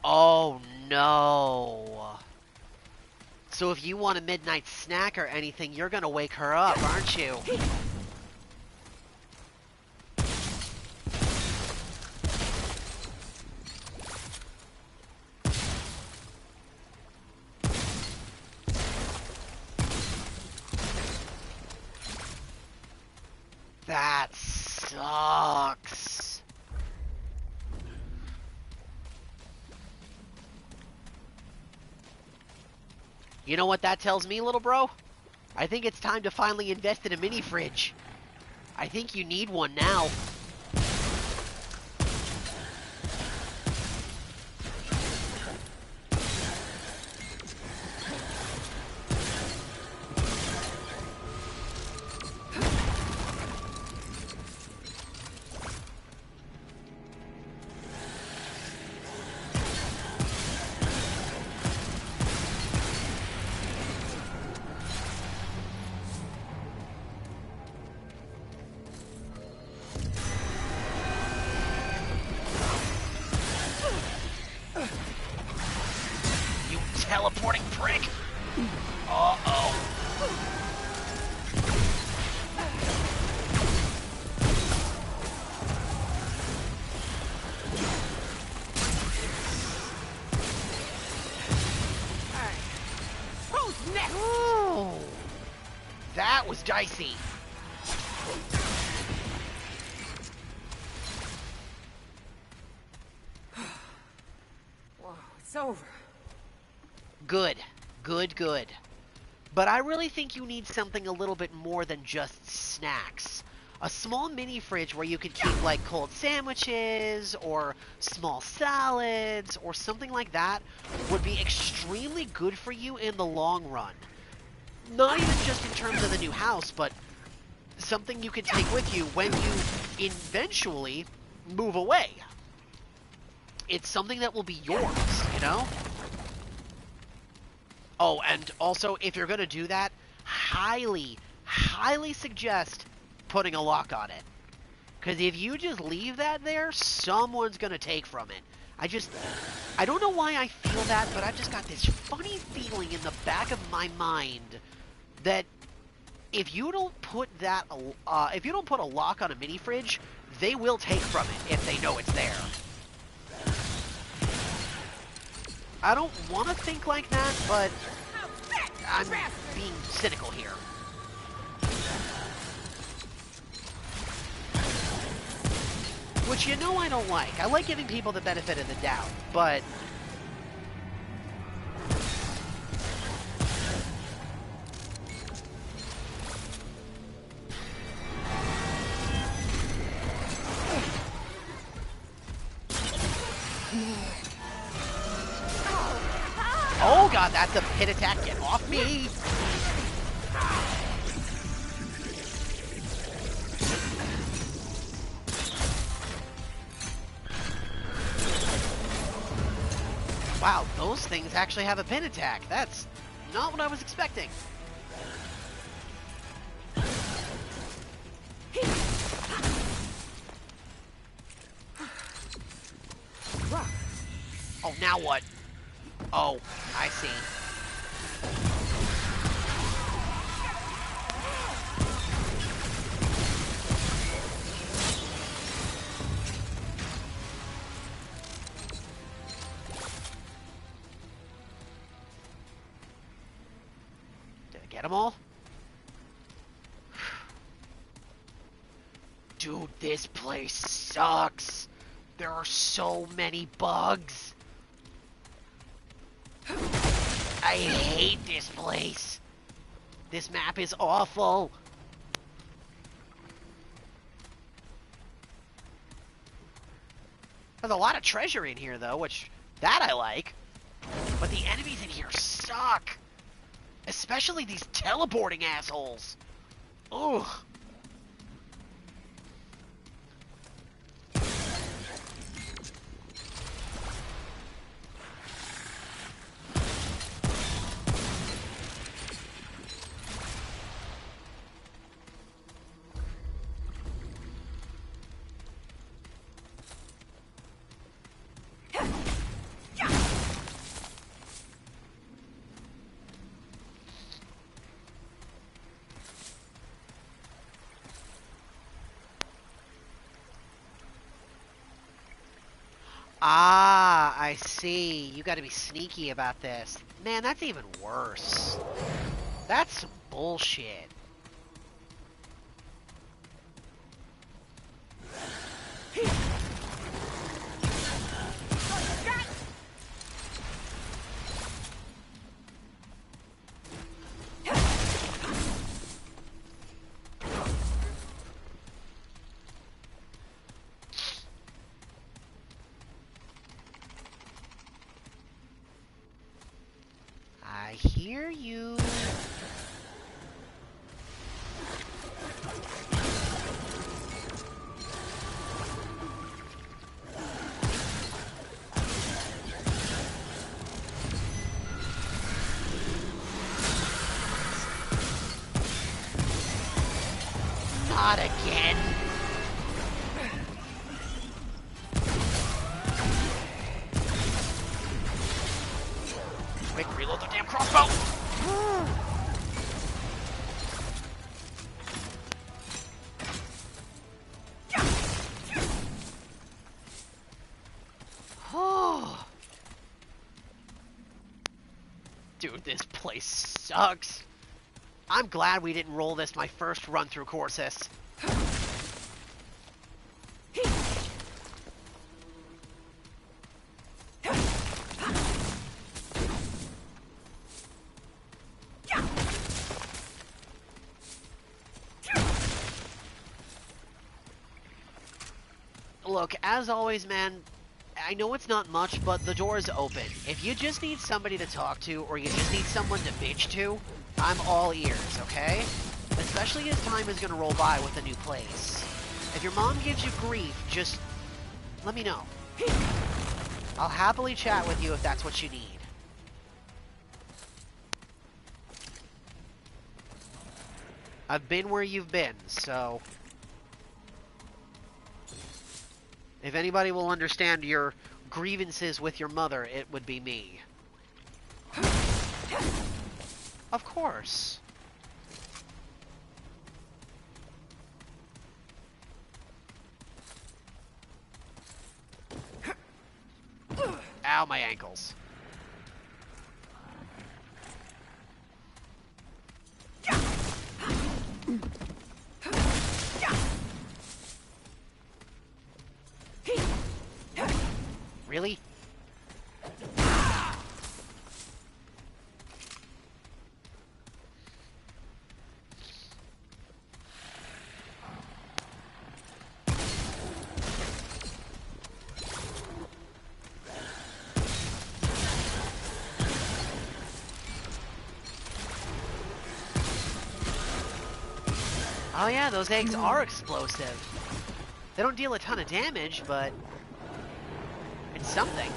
S1: Oh no. So if you want a midnight snack or anything, you're gonna wake her up, aren't you? That sucks. You know what that tells me, little bro? I think it's time to finally invest in a mini fridge. I think you need one now. Teleporting prick! Uh-oh.
S2: Who's next?
S1: Oh, that was dicey.
S2: Whoa, it's It's over.
S1: Good. Good, good. But I really think you need something a little bit more than just snacks. A small mini fridge where you could keep like cold sandwiches or small salads or something like that would be extremely good for you in the long run. Not even just in terms of the new house, but something you can take with you when you eventually move away. It's something that will be yours, you know? Oh, and also, if you're going to do that, highly, highly suggest putting a lock on it. Because if you just leave that there, someone's going to take from it. I don't know why I feel that, but I've just got this funny feeling in the back of my mind that if you don't put a lock on a mini fridge, they will take from it if they know it's there. I don't want to think like that, but I'm being cynical here. Which you know I don't like. I like giving people the benefit of the doubt, but... Oh god, that's a pit attack. Get off me! Wow, those things actually have a pin attack. That's not what I was expecting. Oh, now what? Oh, I see. Did I get them all? Dude, this place sucks. There are so many bugs. I hate this place. This map is awful. There's a lot of treasure in here, though, which, that I like. But the enemies in here suck. Especially these teleporting assholes. Ugh. Ah, I see. You gotta be sneaky about this. Man, that's even worse. That's some bullshit. I hear you. Not again. Quick, reload the damn crossbow! Dude, this place sucks. I'm glad we didn't roll this my first run through Corsus. look, as always, man, I know it's not much, but the door is open. If you just need somebody to talk to, or you just need someone to bitch to, I'm all ears, okay? Especially as time is going to roll by with a new place. If your mom gives you grief, just let me know. I'll happily chat with you if that's what you need. I've been where you've been, so... if anybody will understand your grievances with your mother, it would be me. Of course. Ow, my ankles. Really? Oh yeah, those eggs are explosive. They don't deal a ton of damage, but it's something.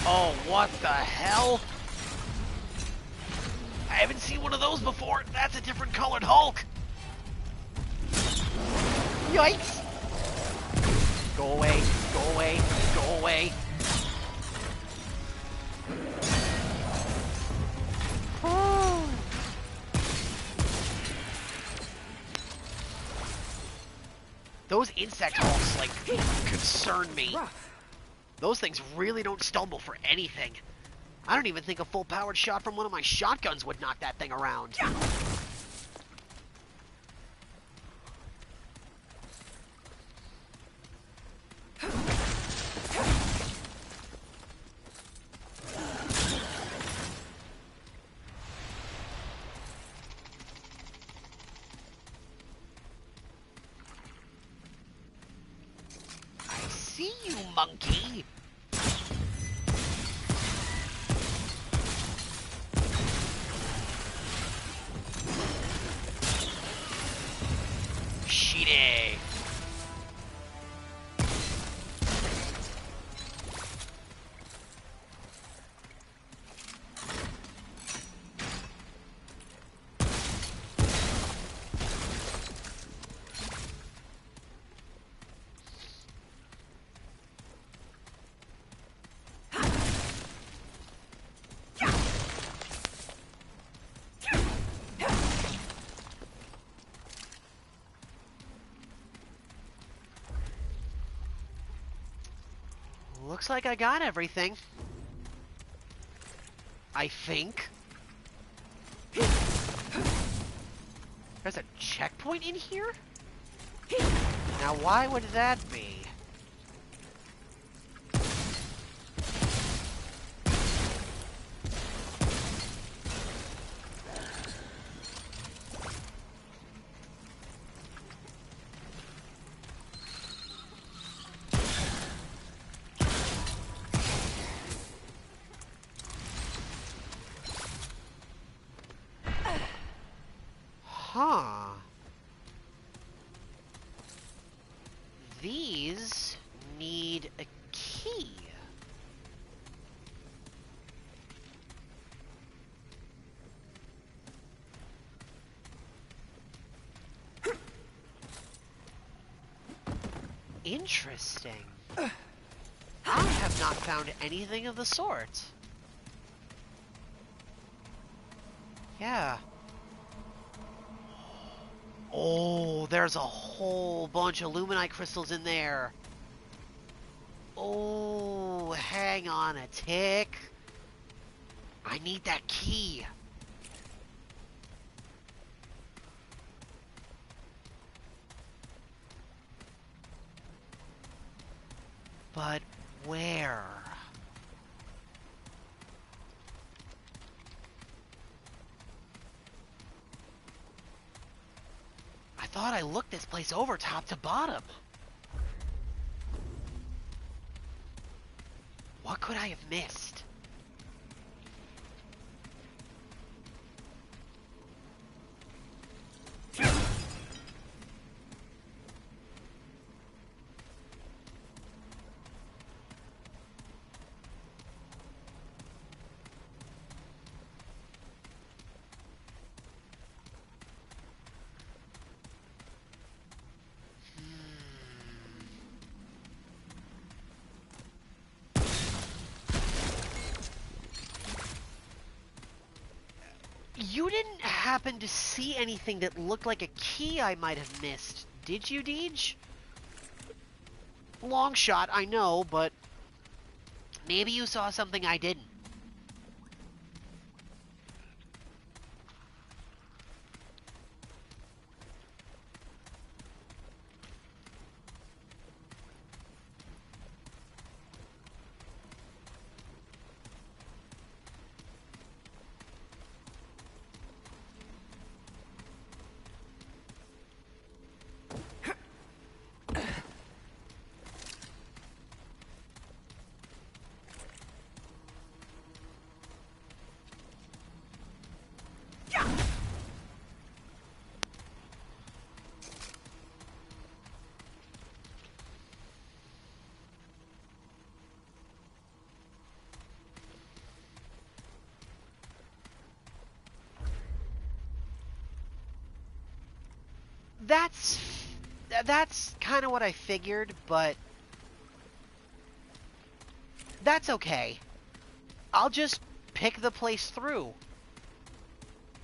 S1: Oh, what the hell? I haven't seen one of those before. That's a different colored Hulk. Yikes! Go away, go away, go away. Oh. Those insect Hulks, like, concern me. Those things really don't stumble for anything. I don't even think a full-powered shot from one of my shotguns would knock that thing around. I see you, monkey! Shitty! Looks like I got everything. I think. There's a checkpoint in here? Now why would that be? Huh. These need a key. Interesting. I have not found anything of the sort. Yeah. Oh, there's a whole bunch of luminite crystals in there. Oh, hang on a tick. I need that key. But where? I thought I looked this place over top to bottom. What could I have missed? You didn't happen to see anything that looked like a key I might have missed, did you, Deej? Long shot, I know, but maybe you saw something I didn't. That's kind of what I figured, but that's okay. I'll just pick the place through.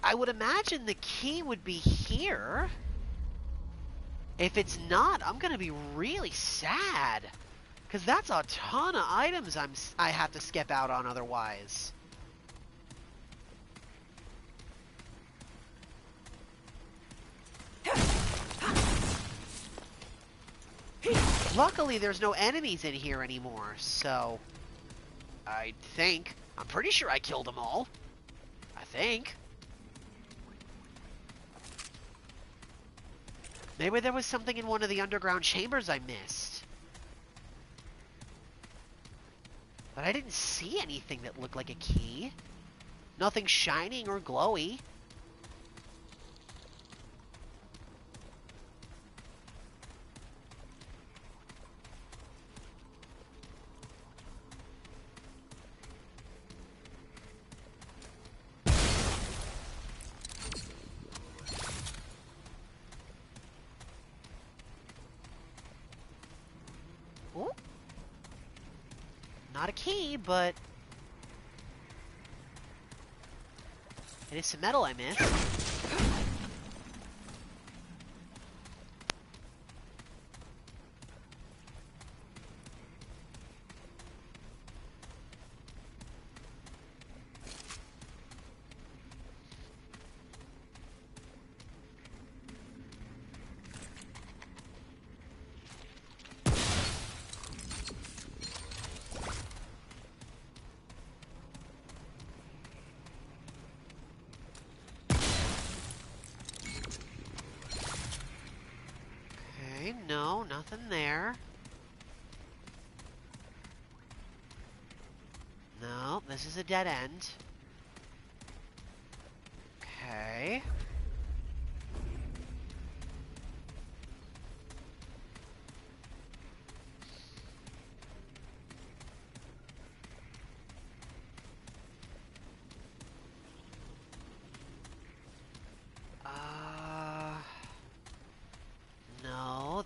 S1: I would imagine the key would be here. If it's not, I'm gonna be really sad, because that's a ton of items I have to skip out on otherwise. Luckily, there's no enemies in here anymore, so I think. I'm pretty sure I killed them all. I think. Maybe there was something in one of the underground chambers I missed. But I didn't see anything that looked like a key. Nothing shining or glowy. Not a key, but it is some metal I missed. No, nothing there. No, this is a dead end. Okay.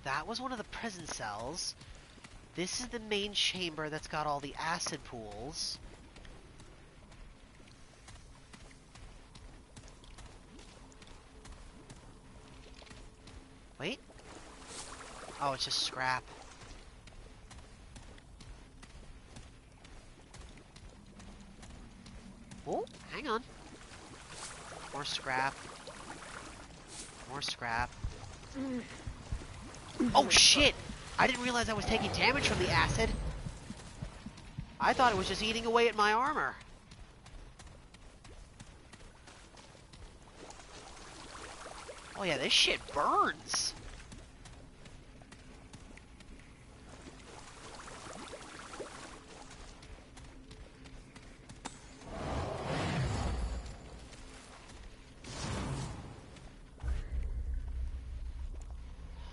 S1: That was one of the prison cells. This is the main chamber that's got all the acid pools. Wait. Oh, it's just scrap. Oh, hang on. More scrap. More scrap. Oh shit! I didn't realize I was taking damage from the acid. I thought it was just eating away at my armor. Oh yeah, this shit burns.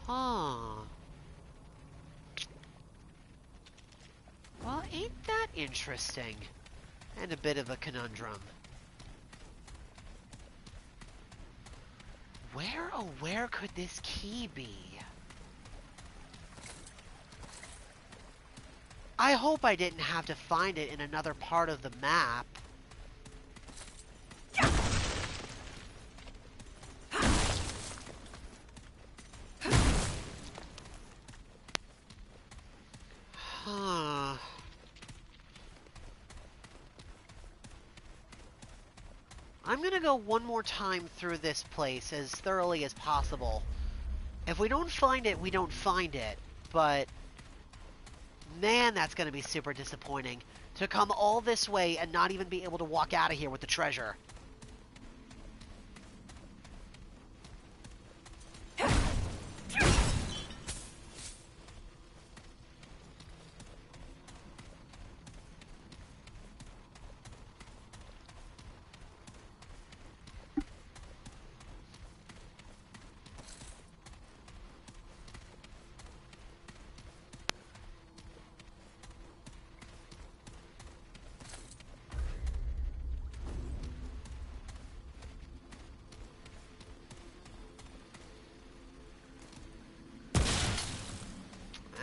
S1: Huh. Well, ain't that interesting? And a bit of a conundrum. Where, oh where could this key be? I hope I didn't have to find it in another part of the map. Huh. I'm gonna go one more time through this place as thoroughly as possible. If we don't find it, we don't find it. But, man, that's gonna be super disappointing. To come all this way and not even be able to walk out of here with the treasure.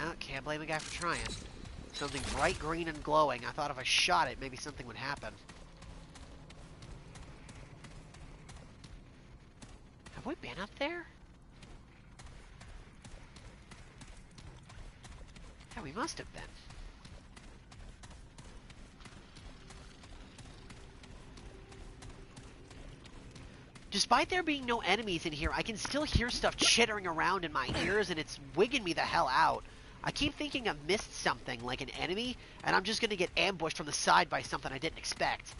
S1: Well, can't blame a guy for trying. Something bright green and glowing. I thought if I shot it, maybe something would happen. Have we been up there? Yeah, we must have been. Despite there being no enemies in here, I can still hear stuff chittering around in my ears, and it's wigging me the hell out. I keep thinking I've missed something, like an enemy, and I'm just gonna get ambushed from the side by something I didn't expect.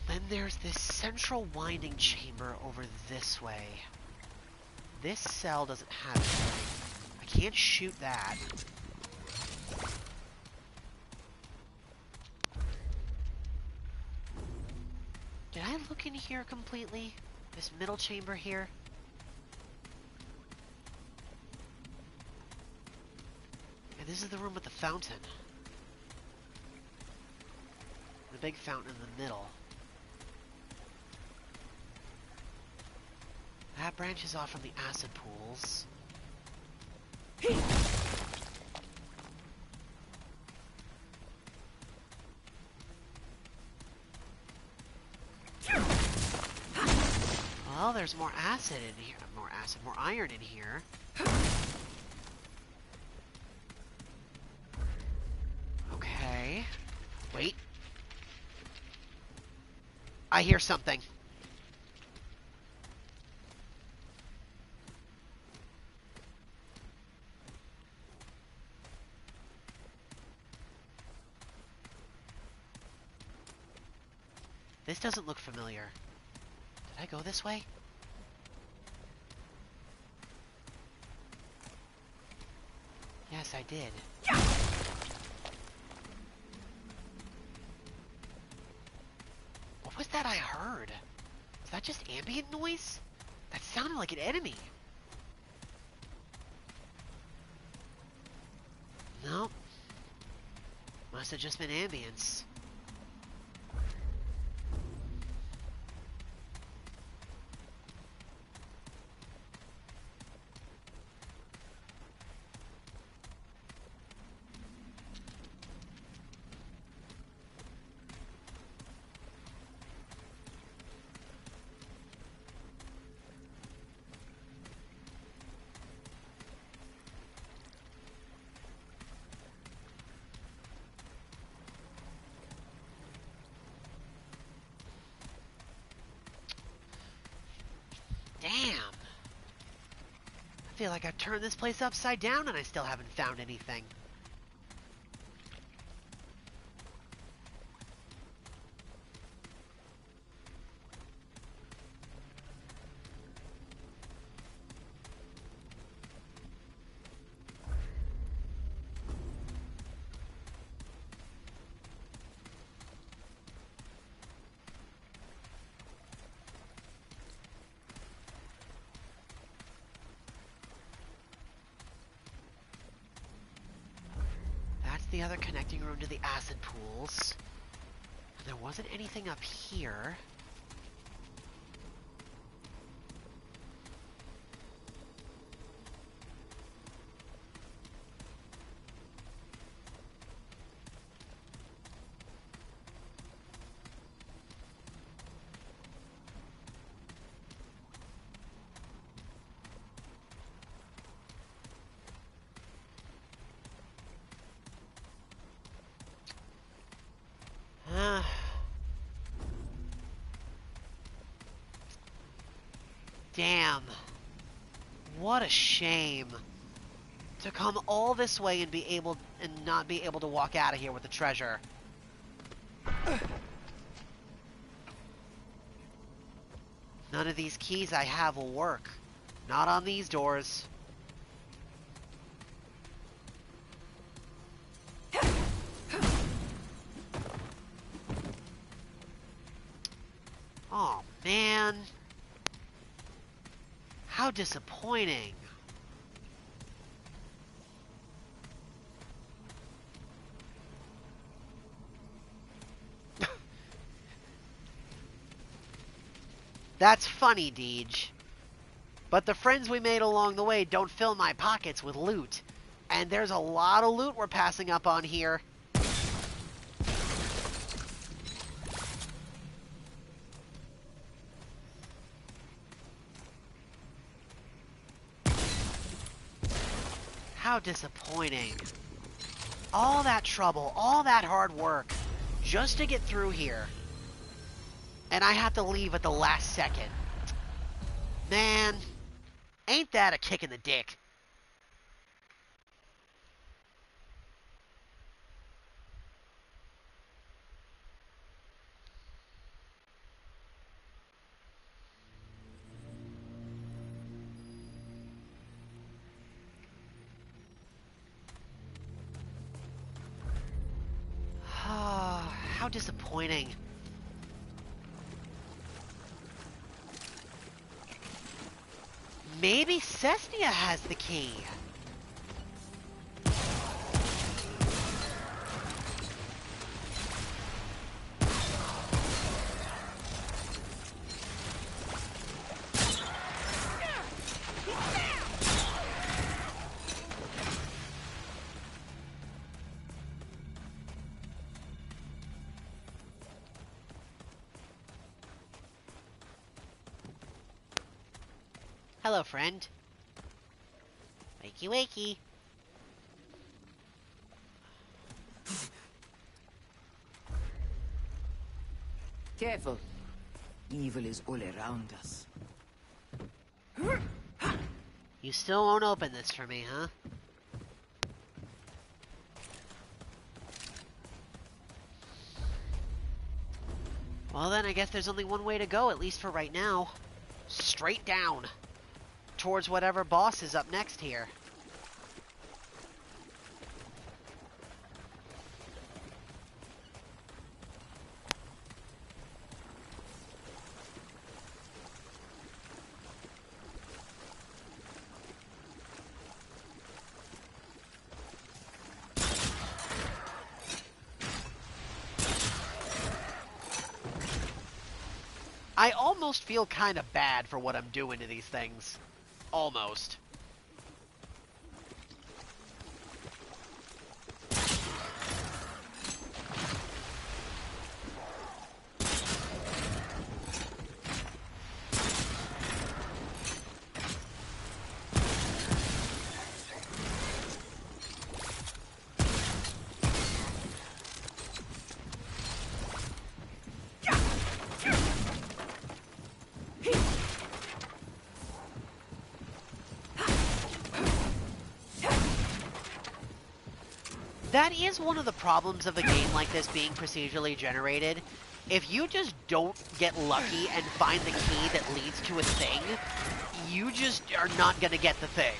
S1: Then there's this central winding chamber over this way. This cell doesn't have anything. I can't shoot that. Did I look in here completely? This middle chamber here? And this is the room with the fountain. The big fountain in the middle. That branches off from the acid pools. Well, there's more acid in here. More iron in here. Okay. Wait. I hear something. This doesn't look familiar. Did I go this way? Yes, I did. What was that I heard? Was that just ambient noise? That sounded like an enemy. Nope. Must have just been ambience. feel like I've turned this place upside down and I still haven't found anything. The other connecting room to the acid pools. And there wasn't anything up here. Damn. What a shame. To come all this way and not be able to walk out of here with the treasure. None of these keys I have will work. Not on these doors. Oh, man. How disappointing. That's funny, Deej. But the friends we made along the way don't fill my pockets with loot. And there's a lot of loot we're passing up on here. How disappointing. All that trouble, all that hard work, just to get through here. And I have to leave at the last second. Man, ain't that a kick in the dick? How disappointing. Maybe Cesnia has the key. Hello, friend. Wakey, wakey.
S4: Careful. Evil is all around us.
S1: You still won't open this for me, huh? Well then, I guess there's only one way to go, at least for right now. Straight down. Towards whatever boss is up next here. I almost feel kind of bad for what I'm doing to these things. Almost. That is one of the problems of a game like this being procedurally generated. If you just don't get lucky and find the key that leads to a thing, you just are not gonna get the thing.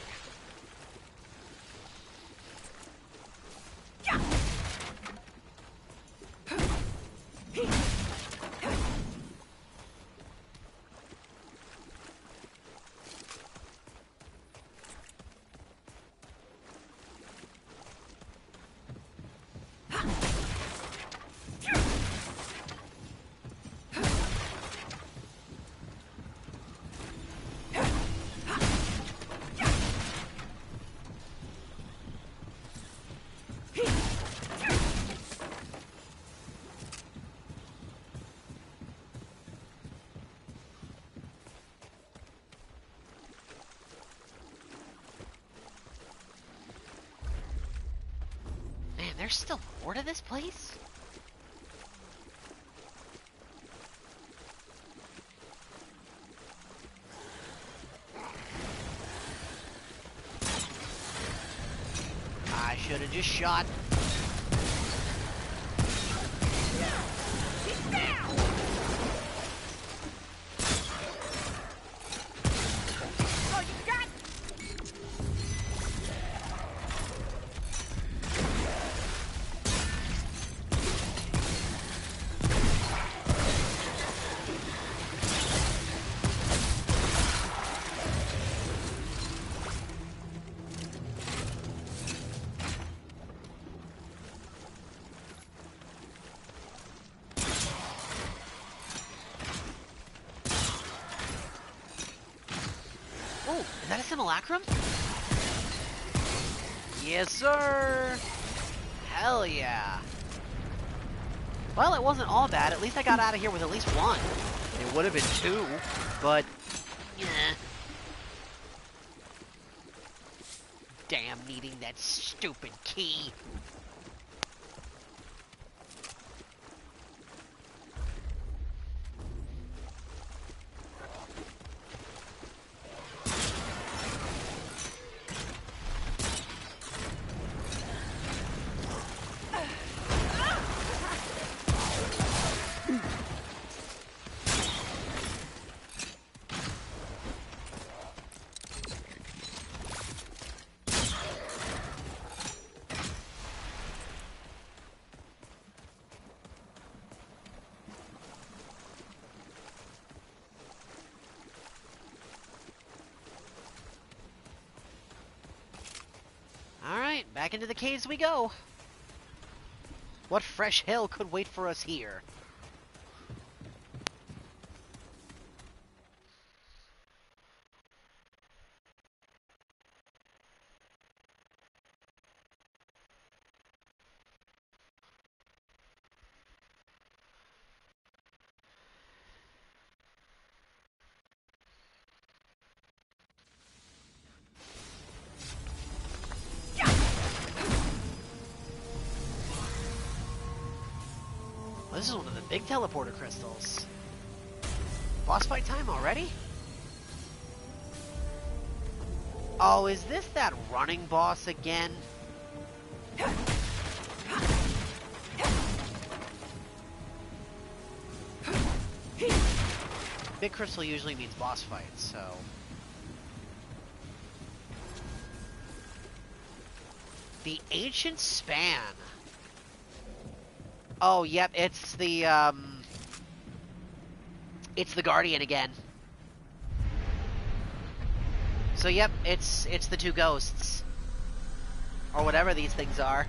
S1: There's still more to this place? I should have just shot. Oh, is that a simulacrum? Yes, sir! Hell yeah! Well, it wasn't all bad. At least I got out of here with at least one. It would have been two, but... yeah. Damn, needing that stupid key. Alright, back into the caves we go. What fresh hell could wait for us here? This is one of the big teleporter crystals. Boss fight time already? Oh, is this that running boss again? Big crystal usually means boss fight, so... The Ancient Span. Oh, yep, it's the Guardian again. So, yep, it's the two ghosts. Or whatever these things are.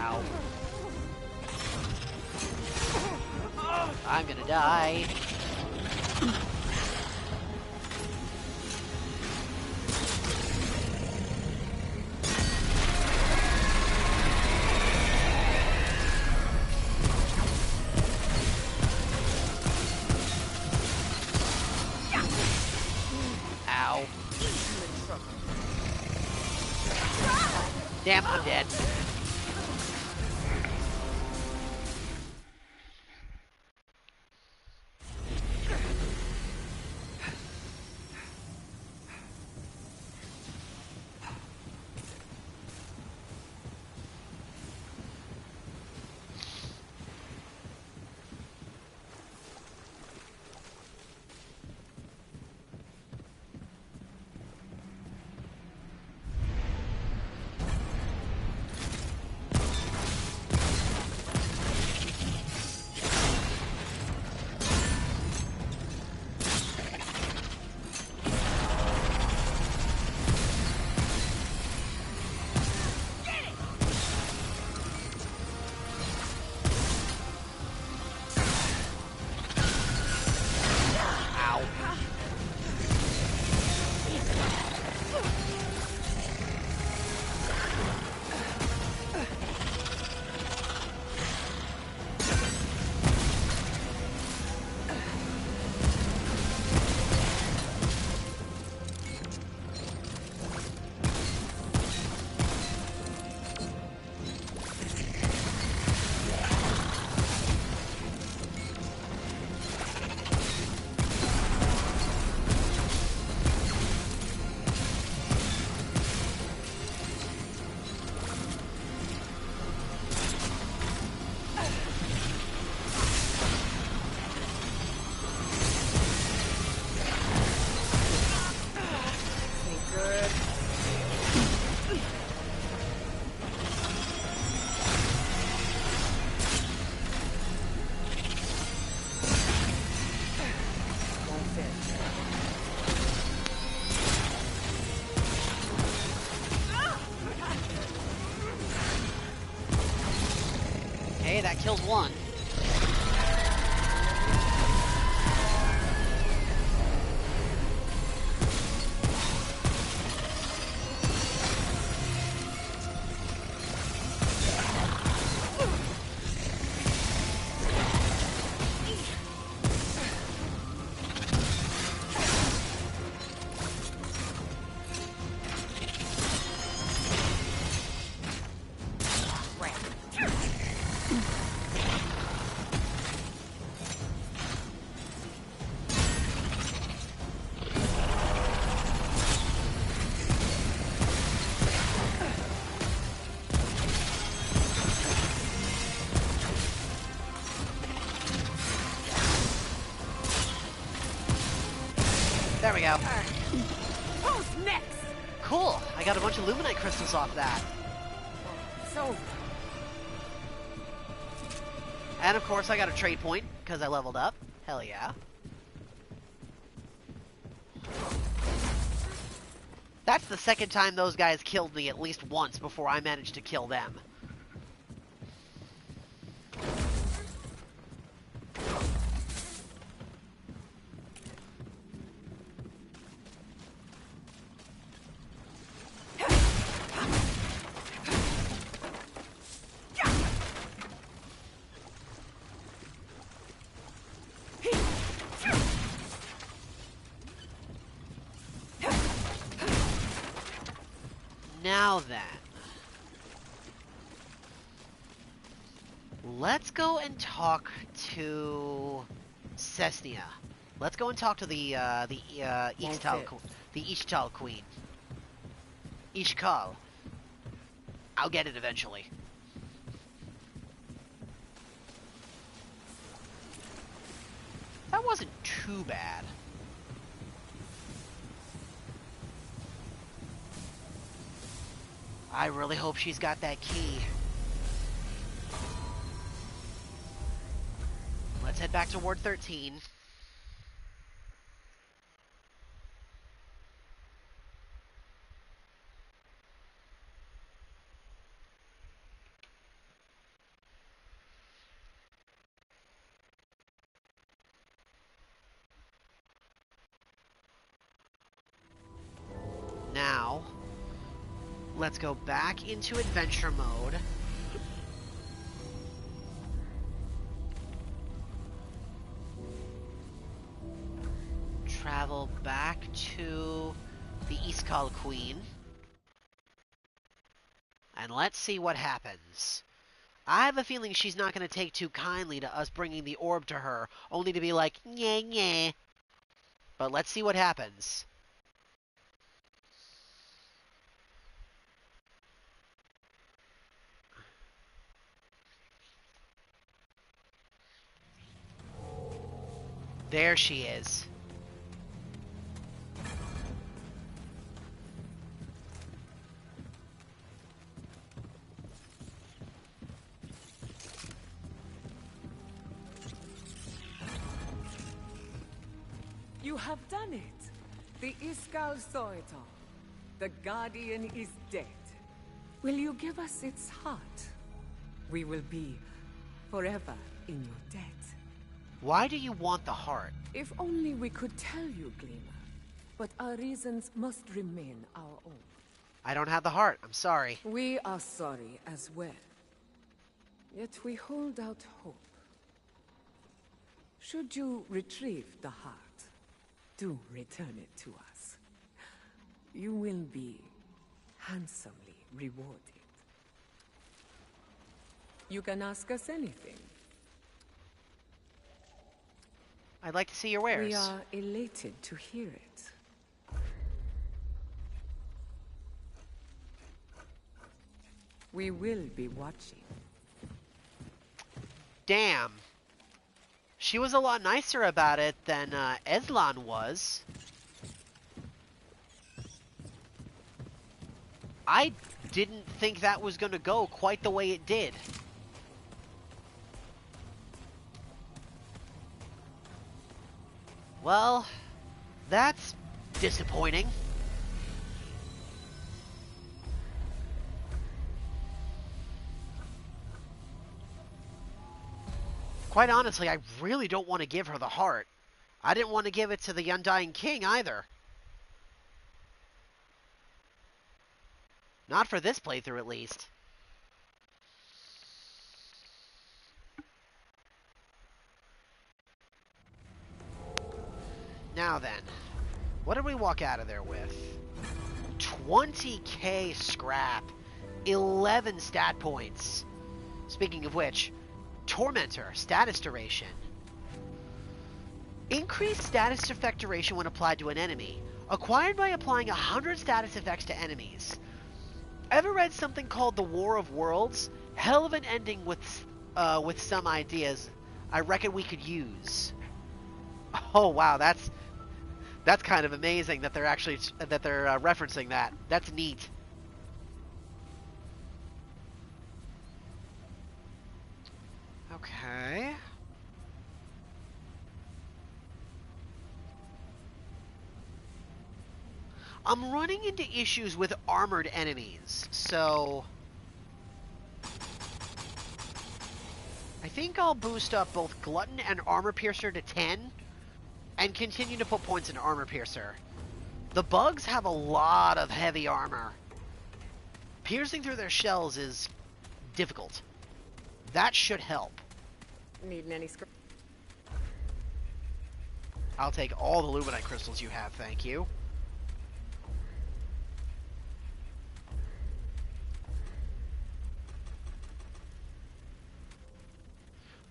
S1: Ow. I'm gonna die. Ow. Damn, I'm dead. Okay, that kills one. There we go.
S2: Who's next?
S1: Cool. I got a bunch of Luminite crystals off that.
S2: So,
S1: And of course I got a trade point, because I leveled up. Hell yeah. That's the second time those guys killed me at least once before I managed to kill them. Now then, let's go and talk to Cessnia. Let's go and talk to the Ishtal Queen. Ishkal. I'll get it eventually. That wasn't too bad. I really hope she's got that key. Let's head back to Ward 13. Let's go back into adventure mode. Travel back to the Iskal Queen. And let's see what happens. I have a feeling she's not going to take too kindly to us bringing the orb to her, only to be like, nyeh, nyeh. But let's see what happens. There she is.
S2: You have done it. The Iskal saw it all. The Guardian is dead. Will you give us its heart? We will be forever in your debt.
S1: Why do you want the heart?
S2: If only we could tell you, Gleamer. But our reasons must remain our own.
S1: I don't have the heart. I'm sorry.
S2: We are sorry as well. Yet we hold out hope. Should you retrieve the heart, do return it to us. You will be handsomely rewarded. You can ask us anything.
S1: I'd like to see your wares.
S2: We are elated to hear it. We will be watching.
S1: Damn. She was a lot nicer about it than Eslan was. I didn't think that was going to go quite the way it did. Well, that's disappointing. Quite honestly, I really don't want to give her the heart. I didn't want to give it to the Undying King either. Not for this playthrough, at least. Now then, what did we walk out of there with? 20k scrap, 11 stat points. Speaking of which, Tormentor, status duration. Increased status effect duration when applied to an enemy. Acquired by applying 100 status effects to enemies. Ever read something called The War of Worlds? Hell of an ending with some ideas I reckon we could use. Oh wow, that's kind of amazing that they're actually referencing that. That's neat. Okay. I'm running into issues with armored enemies, so I think I'll boost up both Glutton and Armor Piercer to 10 and continue to put points into Armor Piercer. The bugs have a lot of heavy armor. Piercing through their shells is difficult. That should help.
S2: Needing any script?
S1: I'll take all the Luminite crystals you have, thank you.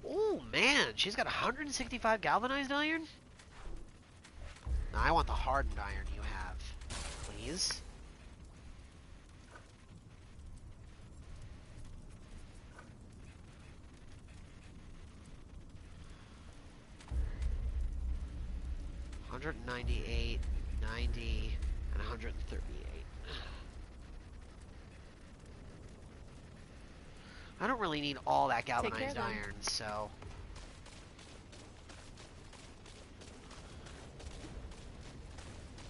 S1: Oh man, she's got 165 galvanized iron? No, I want the hardened iron you have, please. $198, 90, and 138. I don't really need all that galvanized iron, so...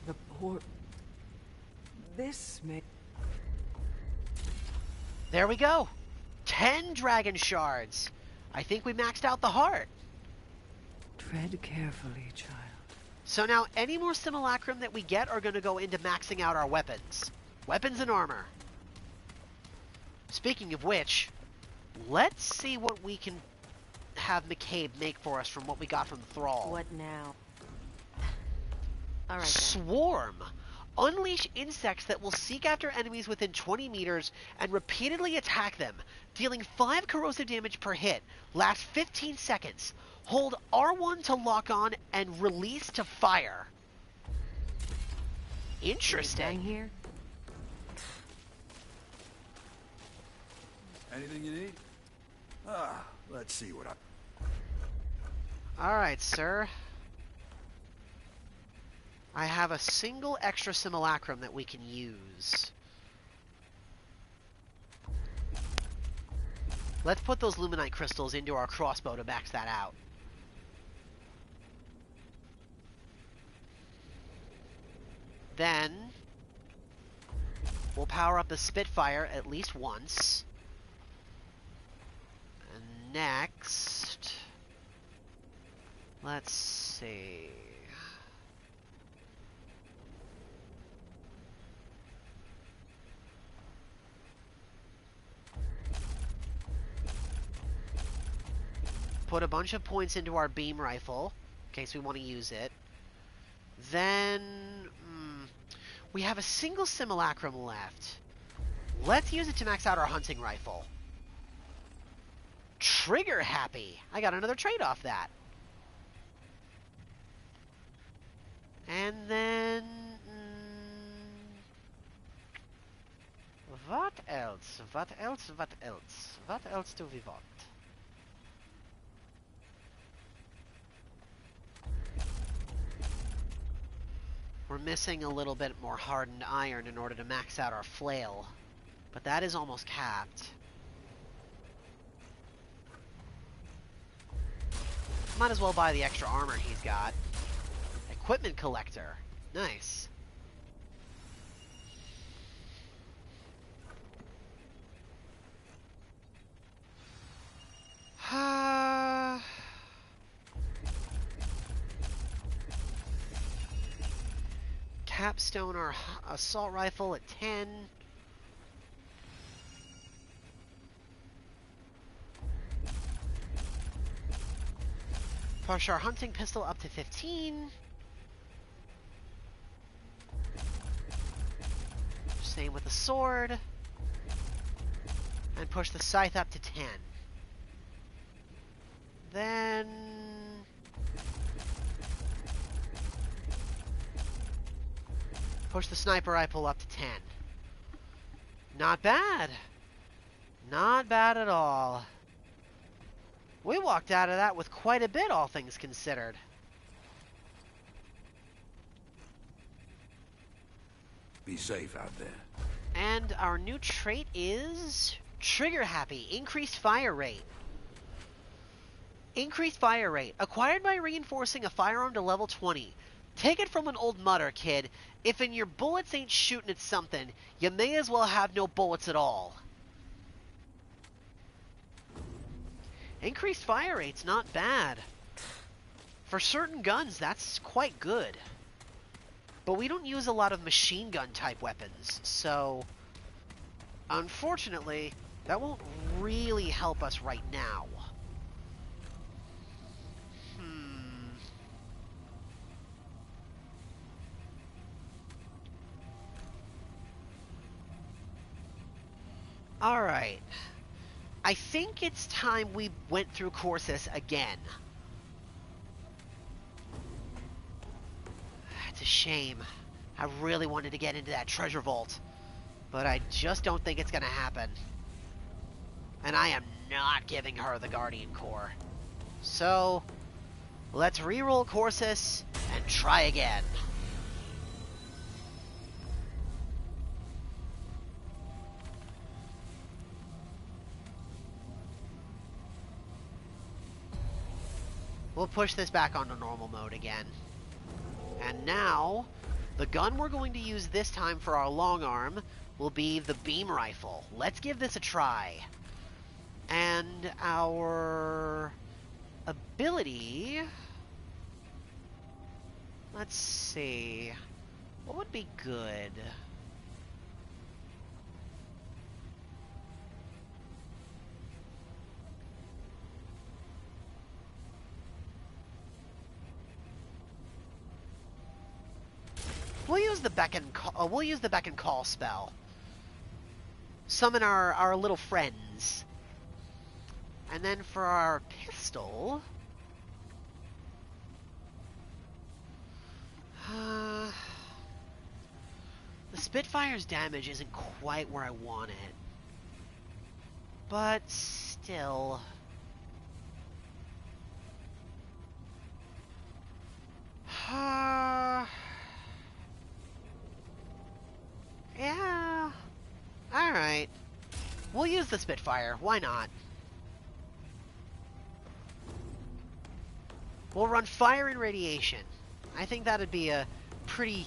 S2: The poor... This may...
S1: There we go! 10 dragon shards! I think we maxed out the heart.
S2: Tread carefully, child.
S1: So now any more simulacrum that we get are going to go into maxing out our weapons. Weapons and armor. Speaking of which, let's see what we can have McCabe make for us from what we got from the Thrall.
S5: What now? All right, then.
S1: Swarm. Unleash insects that will seek after enemies within 20 meters and repeatedly attack them, dealing 5 corrosive damage per hit. Last 15 seconds. Hold R1 to lock on and release to fire. Interesting.
S5: Here?
S3: Anything you need? Let's see what I...
S1: Alright, sir. I have a single extra simulacrum that we can use. Let's put those luminite crystals into our crossbow to max that out. Then, we'll power up the Spitfire at least once. And next, let's see. Put a bunch of points into our beam rifle, in case we want to use it. Then, we have a single simulacrum left. Let's use it to max out our hunting rifle. Trigger happy. I got another trait off that. And then... what else? What else? What else? What else do we want? We're missing a little bit more hardened iron in order to max out our flail. But that is almost capped. Might as well buy the extra armor he's got. Equipment collector. Nice. Capstone our assault rifle at 10. Push our hunting pistol up to 15. Same with the sword. And push the scythe up to 10. Then... push the sniper rifle up to 10. Not bad. Not bad at all. We walked out of that with quite a bit, all things considered.
S3: Be safe out there.
S1: And our new trait is Trigger Happy, Increased Fire Rate. Increased Fire Rate, acquired by reinforcing a firearm to level 20. Take it from an old mutter, kid. If in your bullets ain't shooting at something, you may as well have no bullets at all. Increased fire rate's not bad. For certain guns, that's quite good. But we don't use a lot of machine gun type weapons, so... unfortunately, that won't really help us right now. Alright. I think it's time we went through Corsus again. It's a shame. I really wanted to get into that treasure vault. But I just don't think it's gonna happen. And I am not giving her the Guardian Core. So, let's re-roll Corsus and try again. We'll push this back onto normal mode again. And now, the gun we're going to use this time for our long arm will be the beam rifle. Let's give this a try. And our ability... let's see... what would be good? We'll use the beck and call spell. Summon our little friends. And then for our pistol... the Spitfire's damage isn't quite where I want it. But still... yeah... Alright. We'll use the Spitfire. Why not? We'll run fire and radiation. I think that'd be a pretty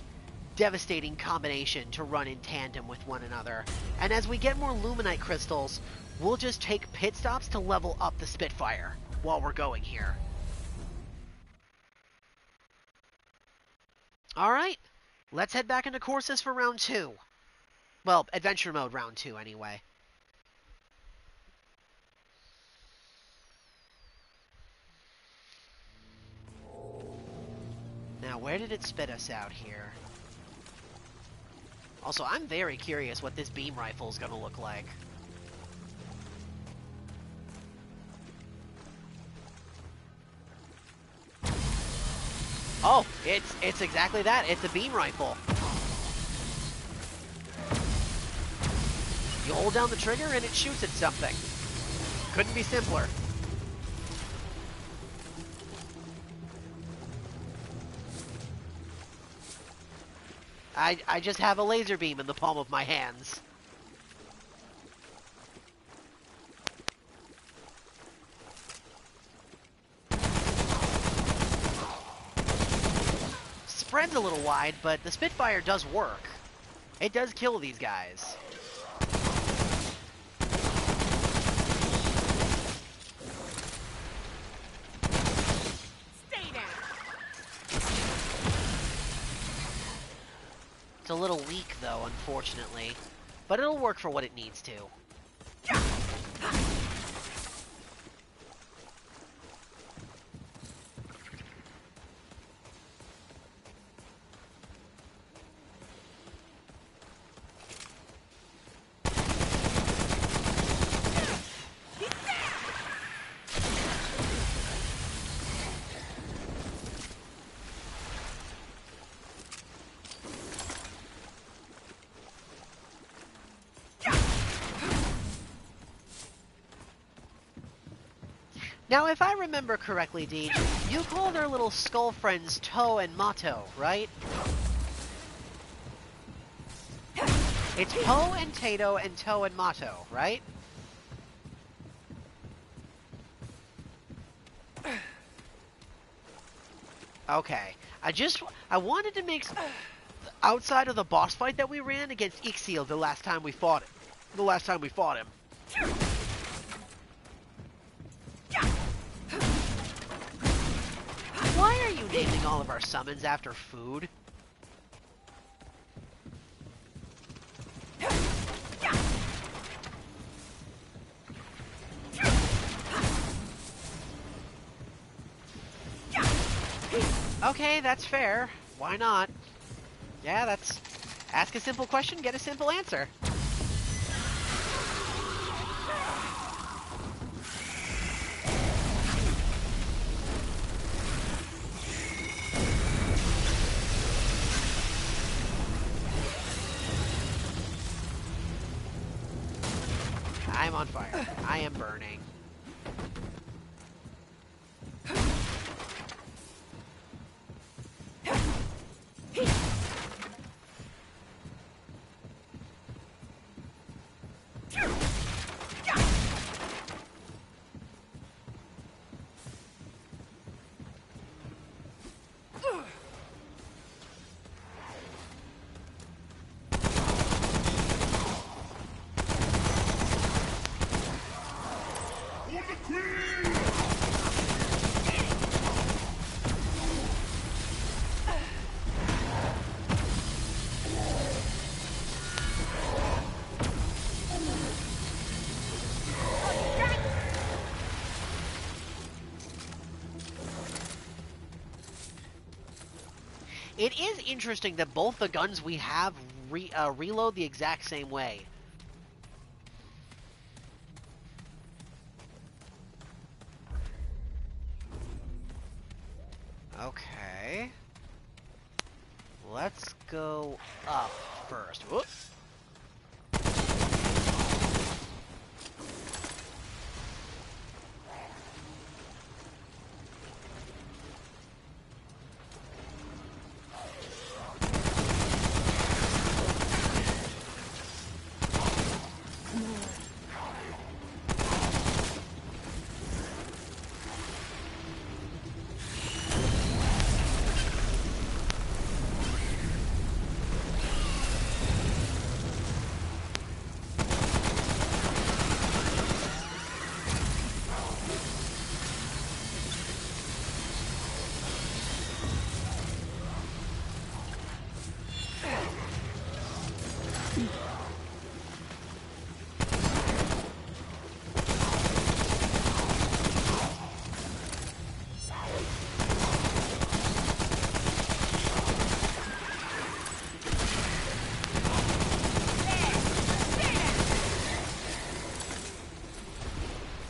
S1: devastating combination to run in tandem with one another. And as we get more Luminite crystals, we'll just take pit stops to level up the Spitfire while we're going here. Alright, let's head back into Corsus for round 2. Well, adventure mode round 2 anyway. Now, where did it spit us out here? Also, I'm very curious what this beam rifle is going to look like. Oh, it's exactly that. It's a beam rifle. You hold down the trigger and it shoots at something. Couldn't be simpler. I just have a laser beam in the palm of my hands. Spread's a little wide, but the Spitfire does work. It does kill these guys. It's a little weak, though, unfortunately. But it'll work for what it needs to. Now, if I remember correctly, Deej, you called our little skull friends Toe and Mato, right? It's Po and Tato and Toe and Mato, right? Okay. I wanted to make... outside of the boss fight that we ran against Ixiel the last time we fought him. Why are you naming all of our summons after food? Okay, that's fair. Why not? Yeah, that's... ask a simple question, get a simple answer. I'm on fire. I am burning.
S3: Queen!
S1: It is interesting that both the guns we have reload the exact same way. Okay. Let's go up first. Whoop.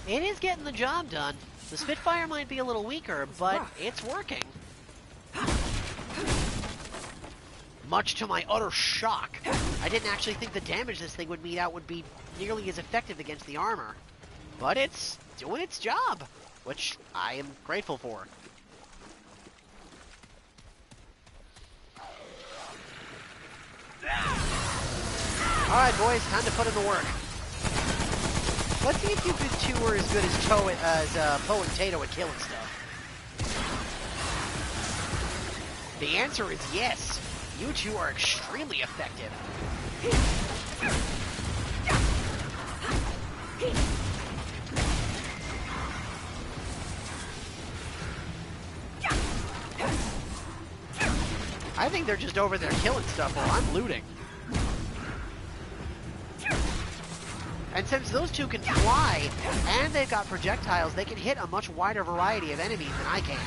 S1: It is getting the job done. The Spitfire might be a little weaker, but it's working. Much to my utter shock, I didn't actually think the damage this thing would mete out would be nearly as effective against the armor. But it's doing its job, which I am grateful for. Alright boys, time to put in the work. Let's see if you two are as good as Poe and Tato at killing stuff. The answer is yes. You two are extremely effective. I think they're just over there killing stuff while I'm looting. And since those two can fly, and they've got projectiles, they can hit a much wider variety of enemies than I can.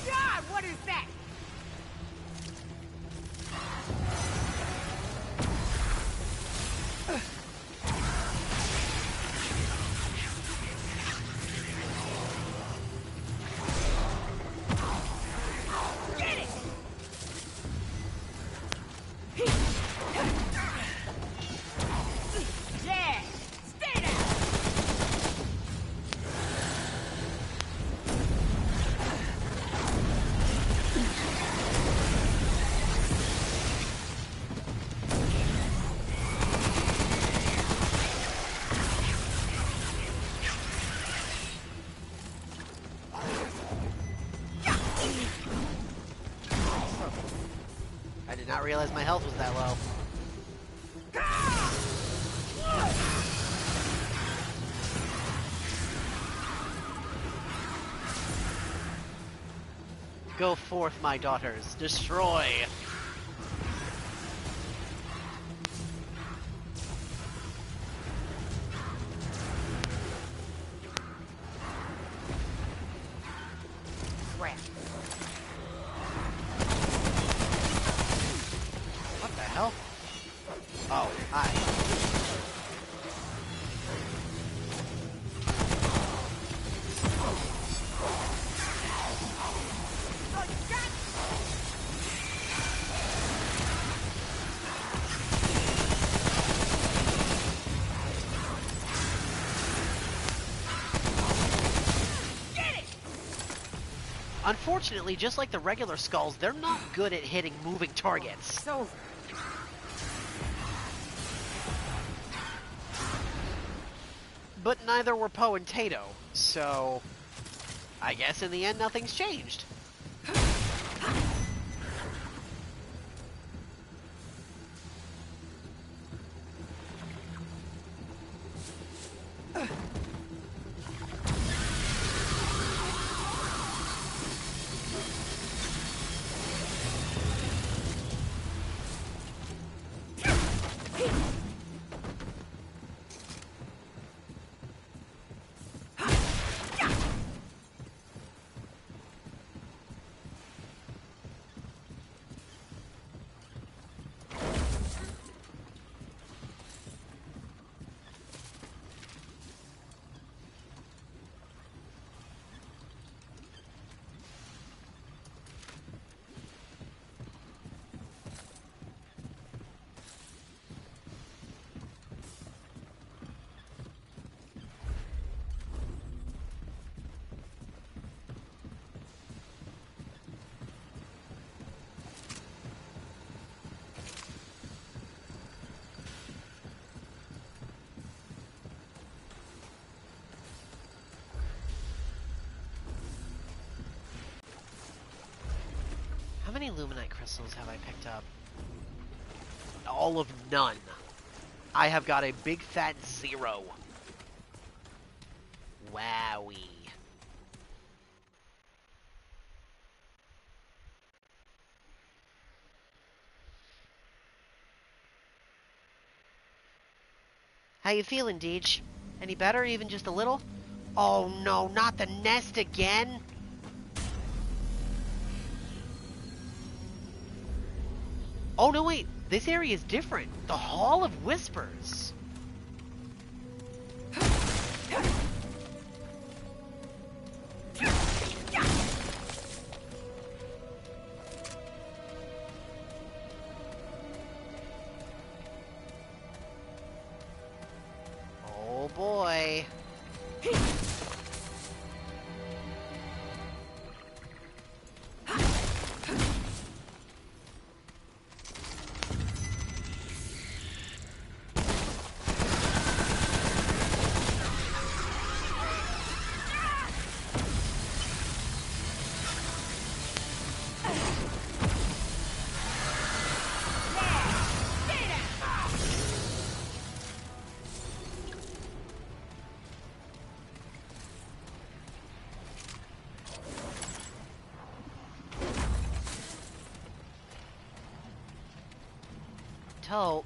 S2: God, what is that?
S1: I did not realize my health was that low. Go forth, my daughters. Destroy.
S2: Crap.
S1: What the hell? Oh, hi. Unfortunately, just like the regular skulls, they're not good at hitting moving targets.
S2: So
S1: But neither were Poe and Tato, so I guess in the end nothing's changed. many Luminite crystals have I picked up? All of none. I have got a big fat 0. Wowie. How you feeling, Deej? Any better, even just a little? Oh no, not the nest again! Oh no, wait, this area is different. The Hall of Whispers. Oh boy.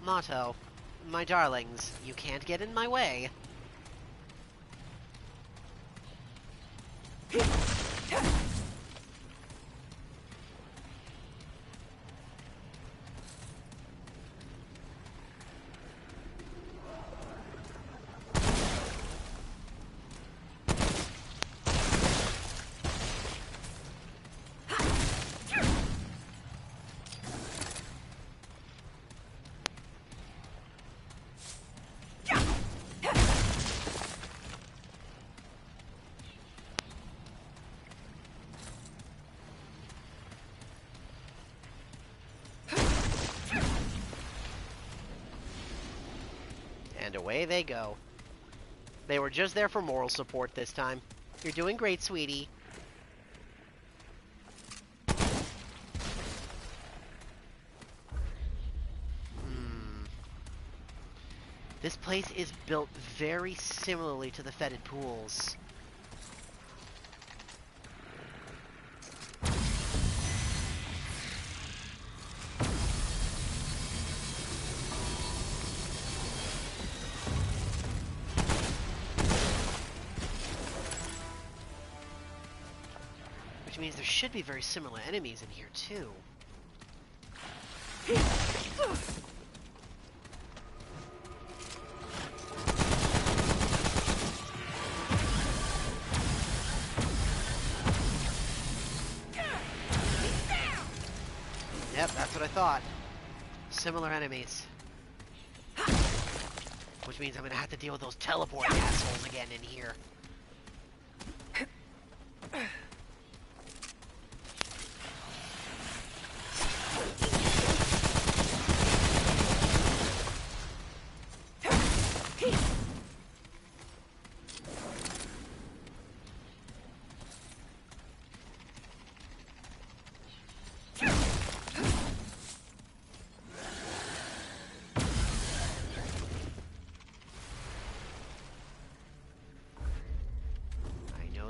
S1: Motto, my darlings, you can't get in my way. And away they go. They were just there for moral support this time. You're doing great, sweetie. This place is built very similarly to the Fetid Pools. Which means there should be very similar enemies in here, too. Yep, that's what I thought. Similar enemies. Which means I'm gonna have to deal with those teleporting assholes again in here.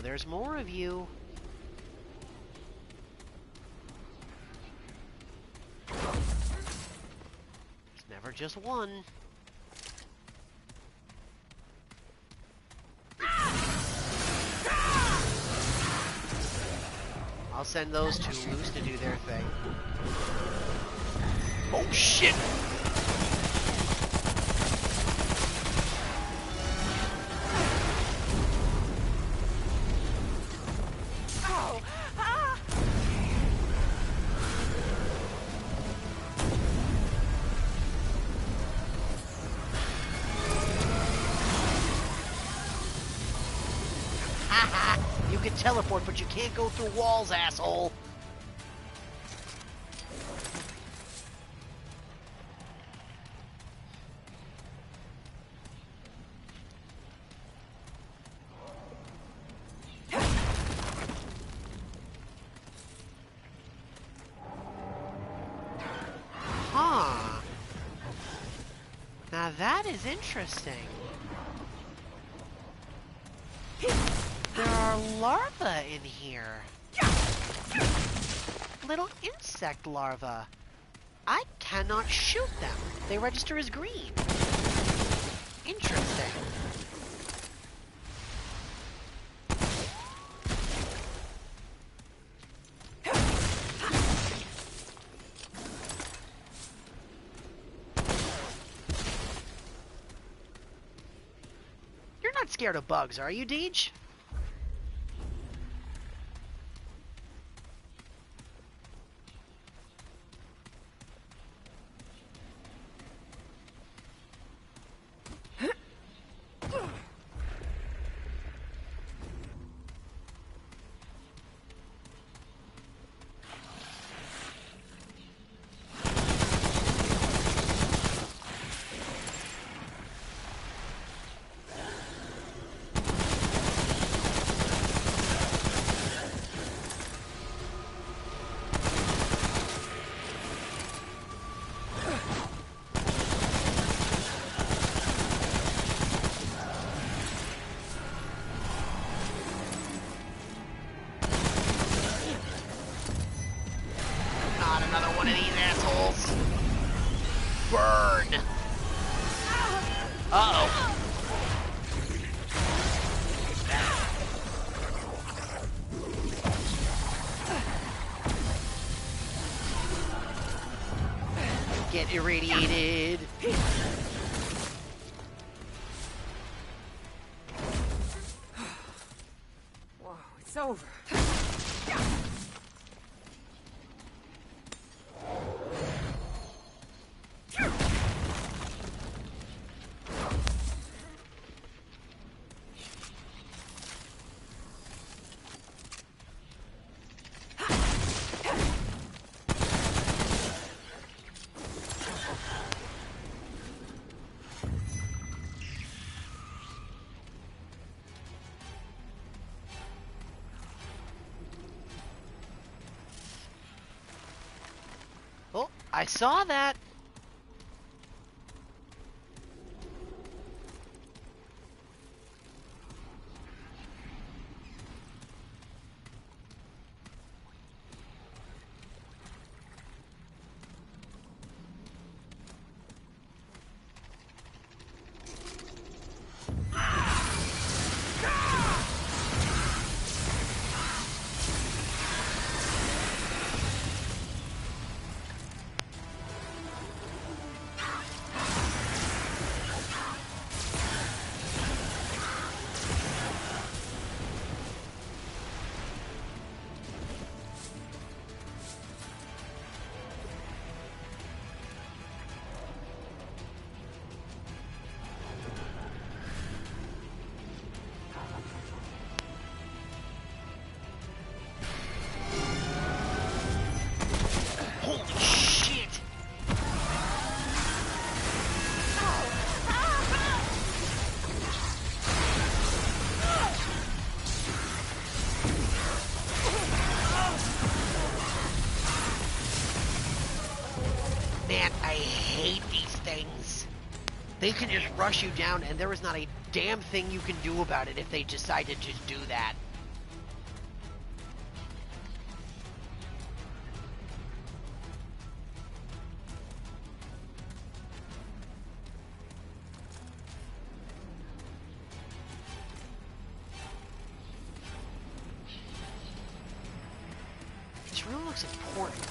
S1: There's more of you. It's never just one. I'll send those two loose to do their thing. Oh shit! You can teleport, but you can't go through walls, asshole! that is interesting. There are larvae in here. Little insect larvae. I cannot shoot them. They register as green. Interesting. You're not scared of bugs, are you, Deej? Burn! Uh-oh. Get irradiated.
S2: Whoa, it's over.
S1: Oh, I saw that. Holy shit! Man, I hate these things. They can just rush you down and there is not a damn thing you can do about it if they decide to just do that. This room looks important.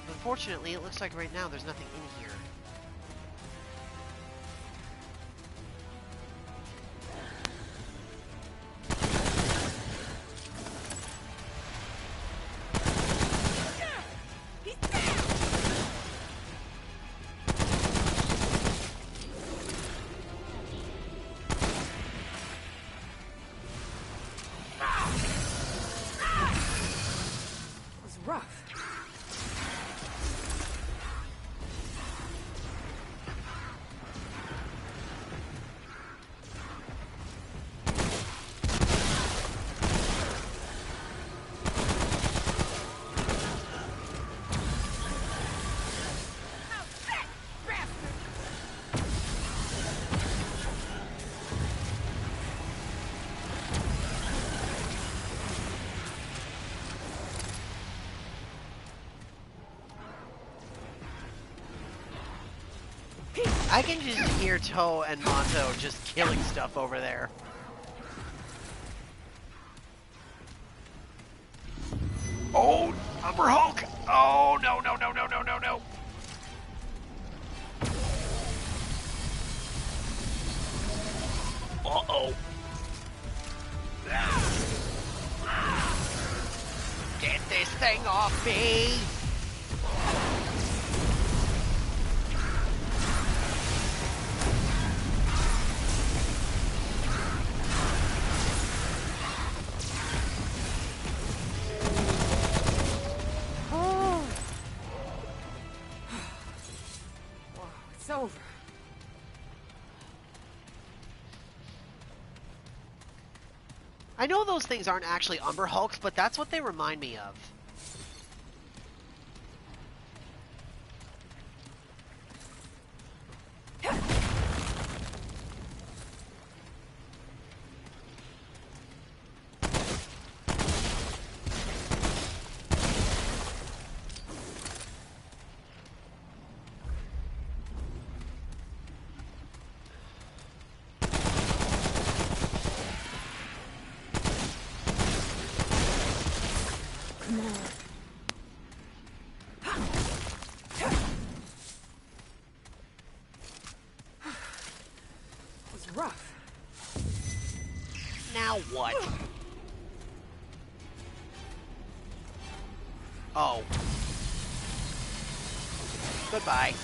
S1: Unfortunately, it looks like right now there's nothing in here.
S2: It was rough.
S1: I can just hear Toe and Monto just killing stuff over there. Oh, Umber Hulk! Oh, no, no, no, no, no, no, no. Uh-oh. Get this thing off me!
S2: It's over.
S1: I know those things aren't actually Umber Hulks, but that's what they remind me of.
S2: Rough.
S1: Now what? Oh. Goodbye.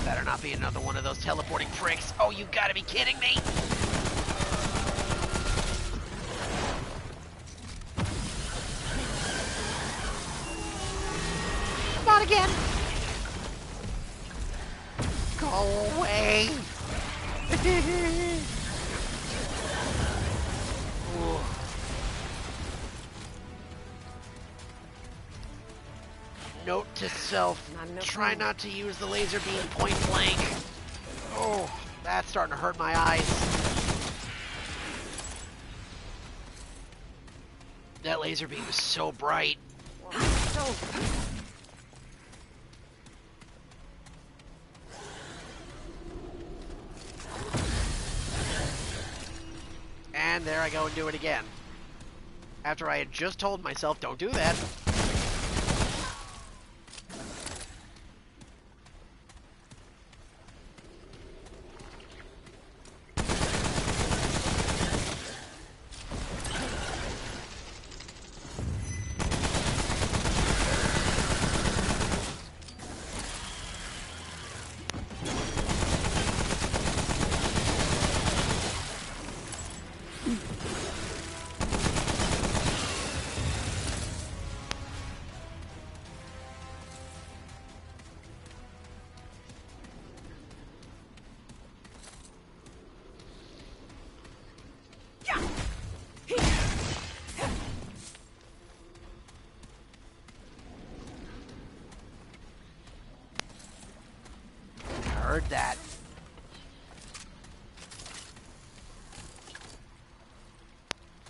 S1: Better not be another one of those teleporting pricks. Oh, you gotta be kidding me! Not again! Go away! Note to self, try not to use the laser beam point blank. Oh, that's starting to hurt my eyes. That laser beam is so bright. And there I go and do it again. After I had just told myself, don't do that. Heard that.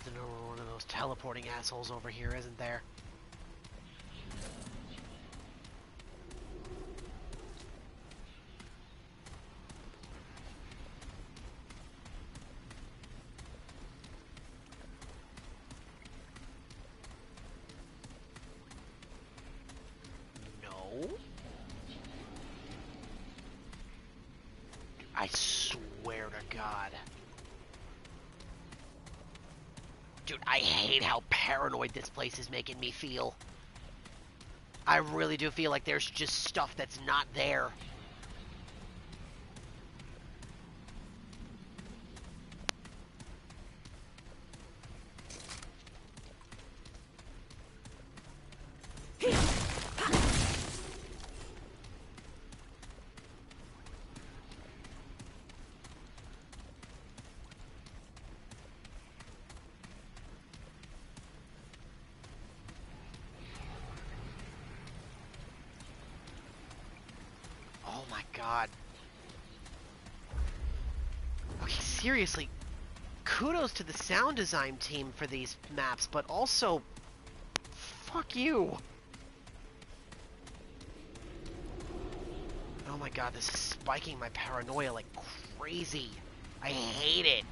S1: There's another one of those teleporting assholes over here, isn't there? No. I swear to God. Dude, I hate how paranoid this place is making me feel. I really do feel like there's just stuff that's not there. god. Okay, seriously, kudos to the sound design team for these maps, but also, fuck you. Oh my god, this is spiking my paranoia like crazy. I hate it.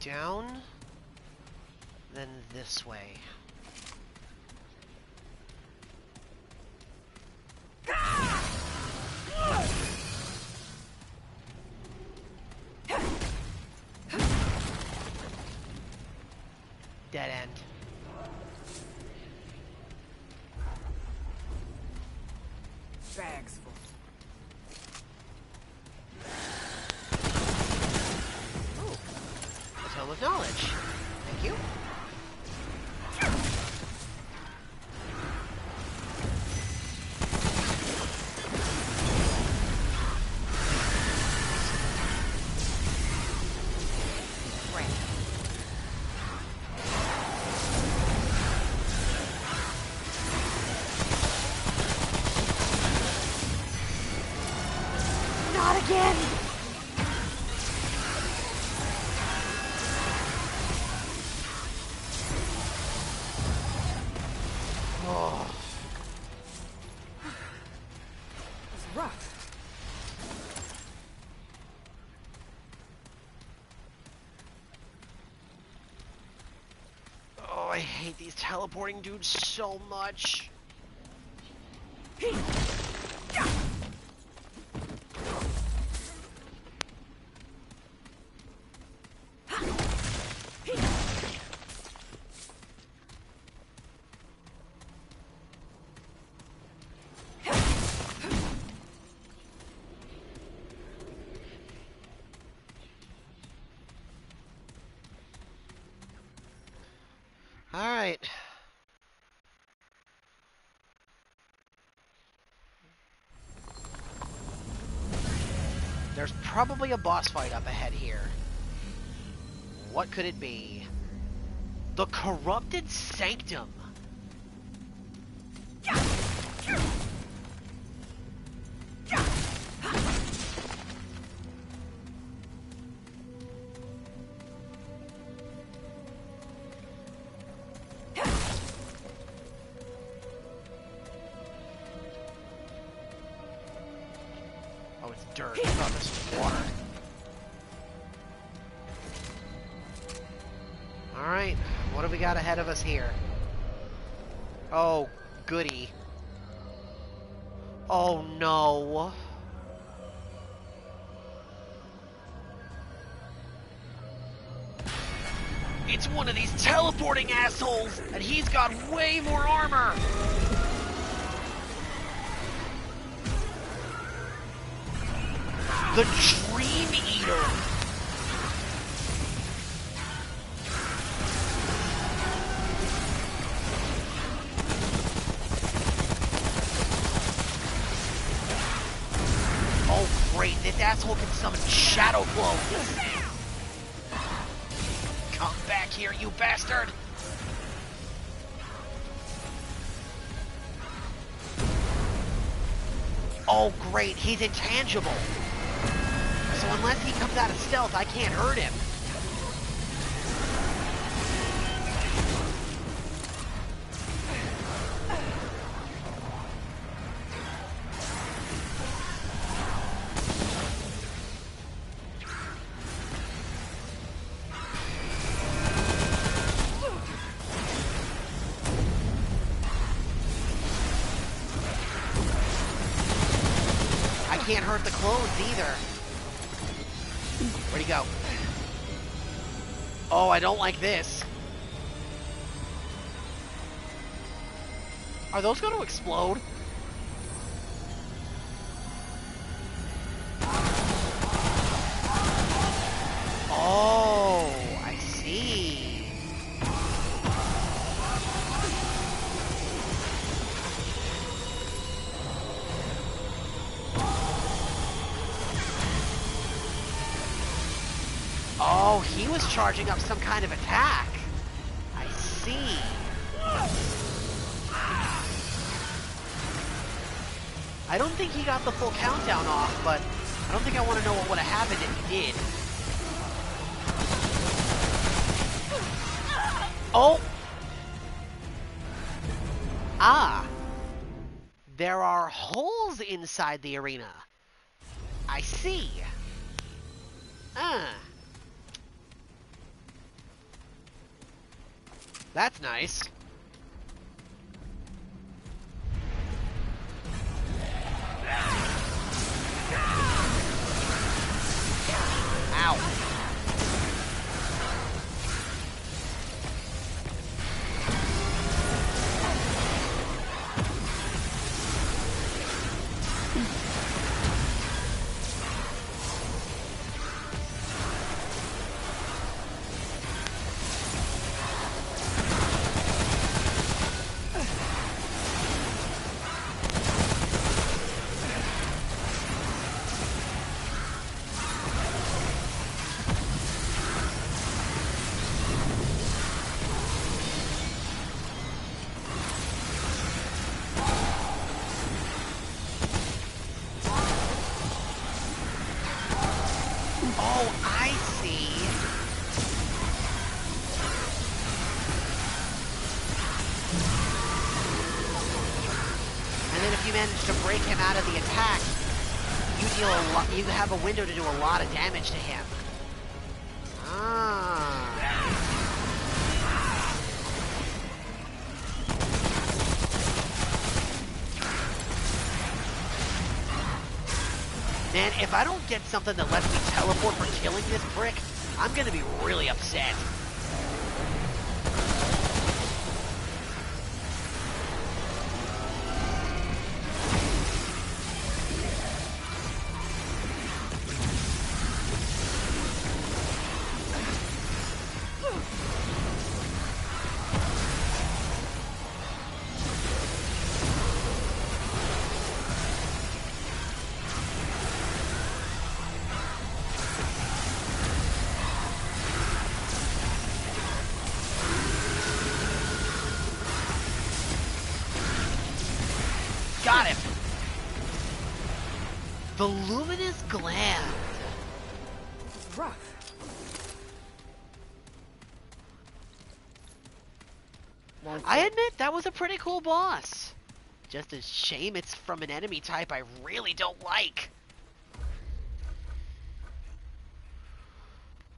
S1: Down, then this way. Dead end.
S2: Bags full.
S1: Tome of Knowledge. Thank you. Right. Not again! I hate these teleporting dudes so much. Alright. There's probably a boss fight up ahead here. What could it be? The Corrupted Sanctum. Oh, it's dirt. I thought this was water. Alright, what do we got ahead of us here? Oh, goody. Oh, no. It's one of these teleporting assholes, and he's got way more armor! The Dream Eater! Oh great, this asshole can summon shadow clones! Come back here, you bastard! Oh great, he's intangible! So unless he comes out of stealth, I can't hurt him. I can't hurt the clones either. Where'd he go? Oh, I don't like this. Are those going to explode? Oh, I see. Oh, he was charging up some kind of attack. I see. I don't think he got the full countdown off, but I don't think I want to know what would have happened if he did. Oh! Ah! There are holes inside the arena. I see. That's nice. Ow. Oh, I see. And then if you manage to break him out of the attack, you deal a lot. You have a window to do a lot of damage to him. Ah. Man, if I don't get something that lets me teleport for killing this prick, I'm gonna be really upset. Got him! The luminous gland.
S2: Rough.
S1: I admit, that was a pretty cool boss. Just a shame it's from an enemy type I really don't like.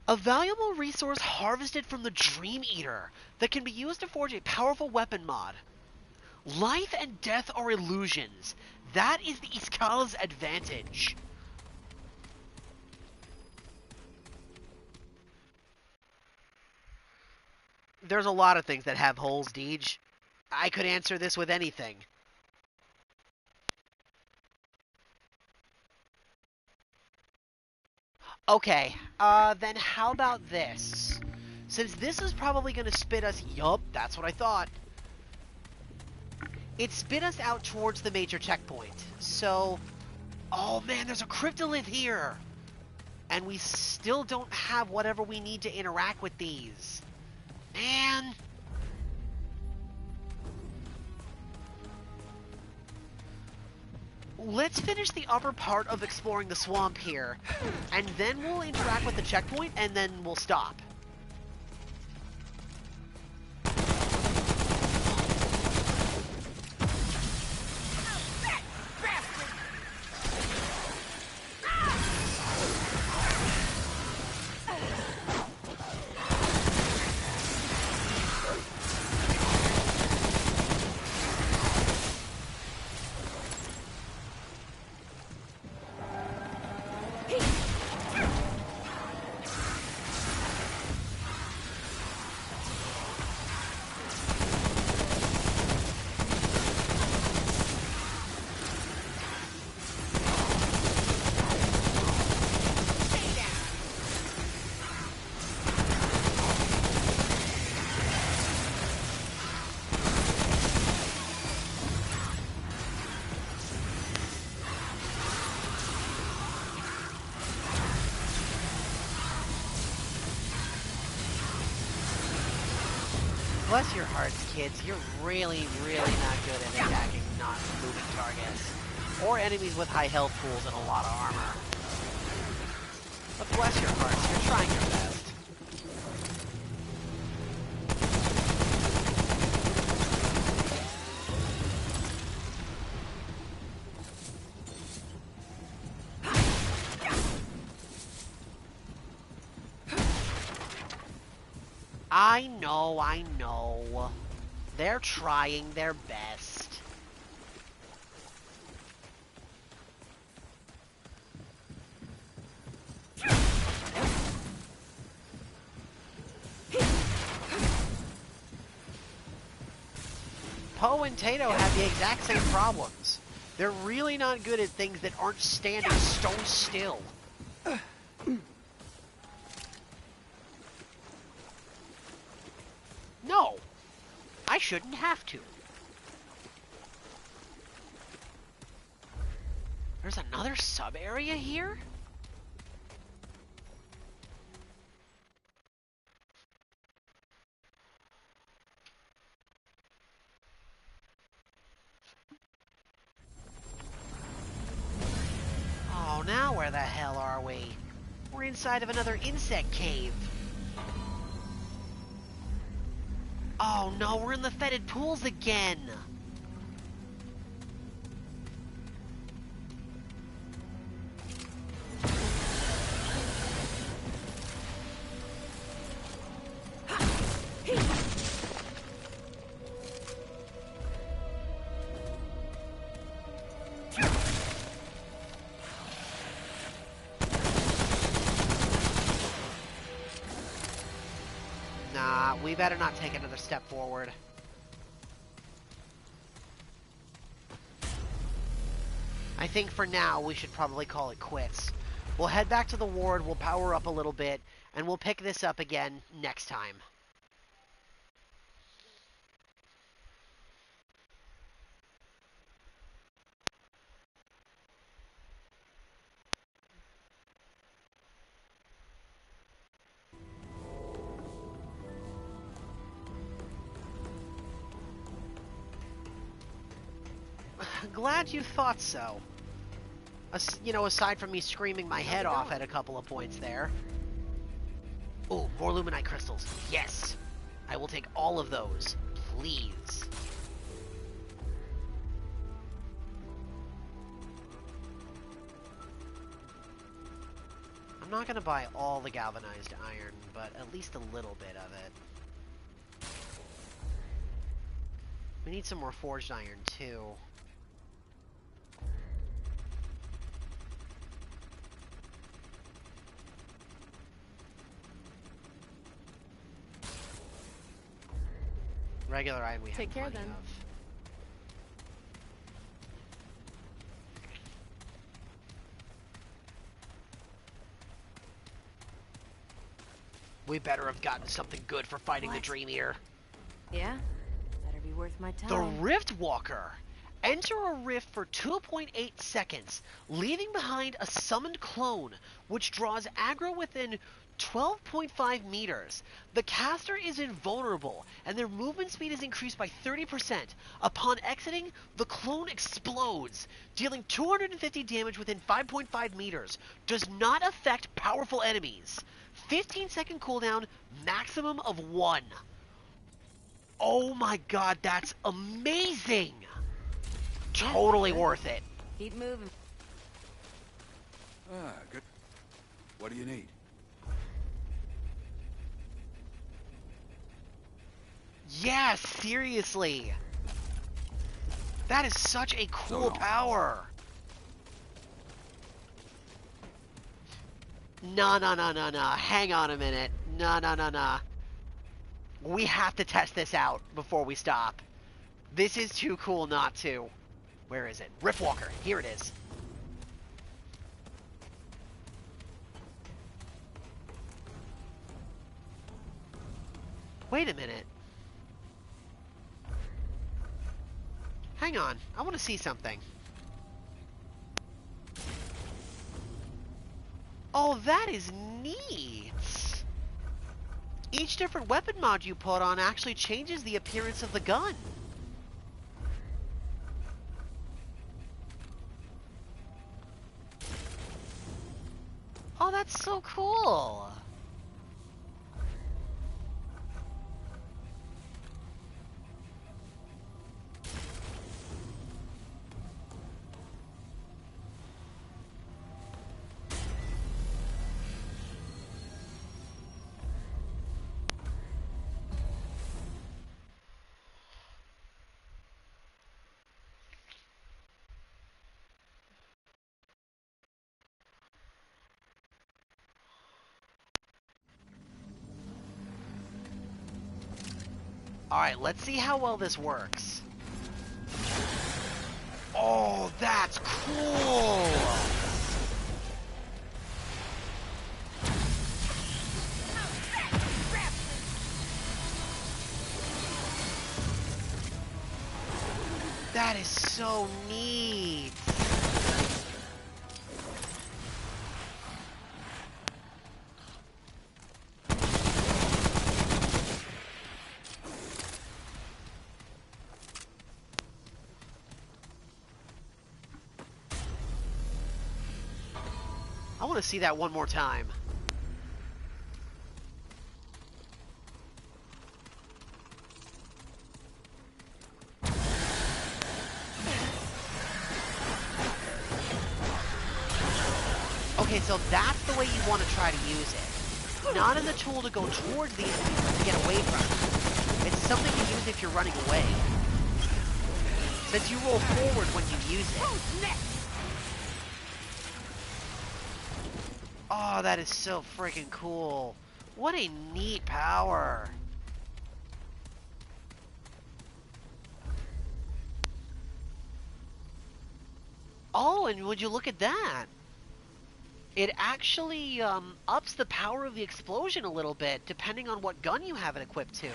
S1: A valuable resource harvested from the Dream Eater that can be used to forge a powerful weapon mod. Life and death are illusions. That is the Iskal's advantage. There's a lot of things that have holes, Deej. I could answer this with anything. Okay, then how about this? Since this is probably going to spit us... Yup, that's what I thought. It spit us out towards the major checkpoint. So... Oh man, there's a cryptolith here! And we still don't have whatever we need to interact with these. Man... Let's finish the upper part of exploring the swamp here, and then we'll interact with the checkpoint, and then we'll stop. Bless your hearts, kids. You're really, really not good at attacking non-moving targets. Or enemies with high health pools and a lot of armor. But bless your hearts, you're trying your best. I know. They're trying their best. Poe and Tato have the exact same problems. They're really not good at things that aren't standing stone still. No, I shouldn't have to. There's another sub-area here? Oh, now where the hell are we? We're inside of another insect cave. Oh no, we're in the fetid pools again! Nah, we better not take another step forward. I think for now, we should probably call it quits. We'll head back to the ward, we'll power up a little bit, and we'll pick this up again next time. Glad you thought so. You know, aside from me screaming my head off at a couple of points there. Oh, more Luminite crystals. Yes! I will take all of those. Please. I'm not going to buy all the galvanized iron, but at least a little bit of it. We need some more forged iron, too. Regular iron we have
S5: Take care
S1: plenty
S5: then.
S1: of. We better have gotten something good for fighting the Dream here.
S5: Yeah? Better be worth my time.
S1: The Rift Walker! Enter a rift for 2.8 seconds, leaving behind a summoned clone, which draws aggro within 12.5 meters. The caster is invulnerable, and their movement speed is increased by 30%. Upon exiting, the clone explodes, dealing 250 damage within 5.5 meters. Does not affect powerful enemies. 15-second cooldown, maximum of 1. Oh my god, that's amazing! Totally worth it.
S5: Keep moving.
S3: Ah, good. What do you need?
S1: Yeah, seriously. That is such a cool
S3: long.
S1: power. No. Hang on a minute. No. We have to test this out before we stop. This is too cool not to. Where is it? Riftwalker. Here it is. Wait a minute. Hang on. I want to see something. Oh, that is neat. Each different weapon mod you put on actually changes the appearance of the gun. Oh, that's so cool. Alright, let's see how well this works. Oh, that's cool! That is so neat! I want to see that one more time. Okay, so that's the way you want to try to use it. Not as a tool to go towards the enemy, but to get away from them. It's something to use if you're running away. Since you roll forward when you use it. Oh, that is so freaking cool. What a neat power. Oh, and would you look at that? It actually ups the power of the explosion a little bit, depending on what gun you have it equipped to.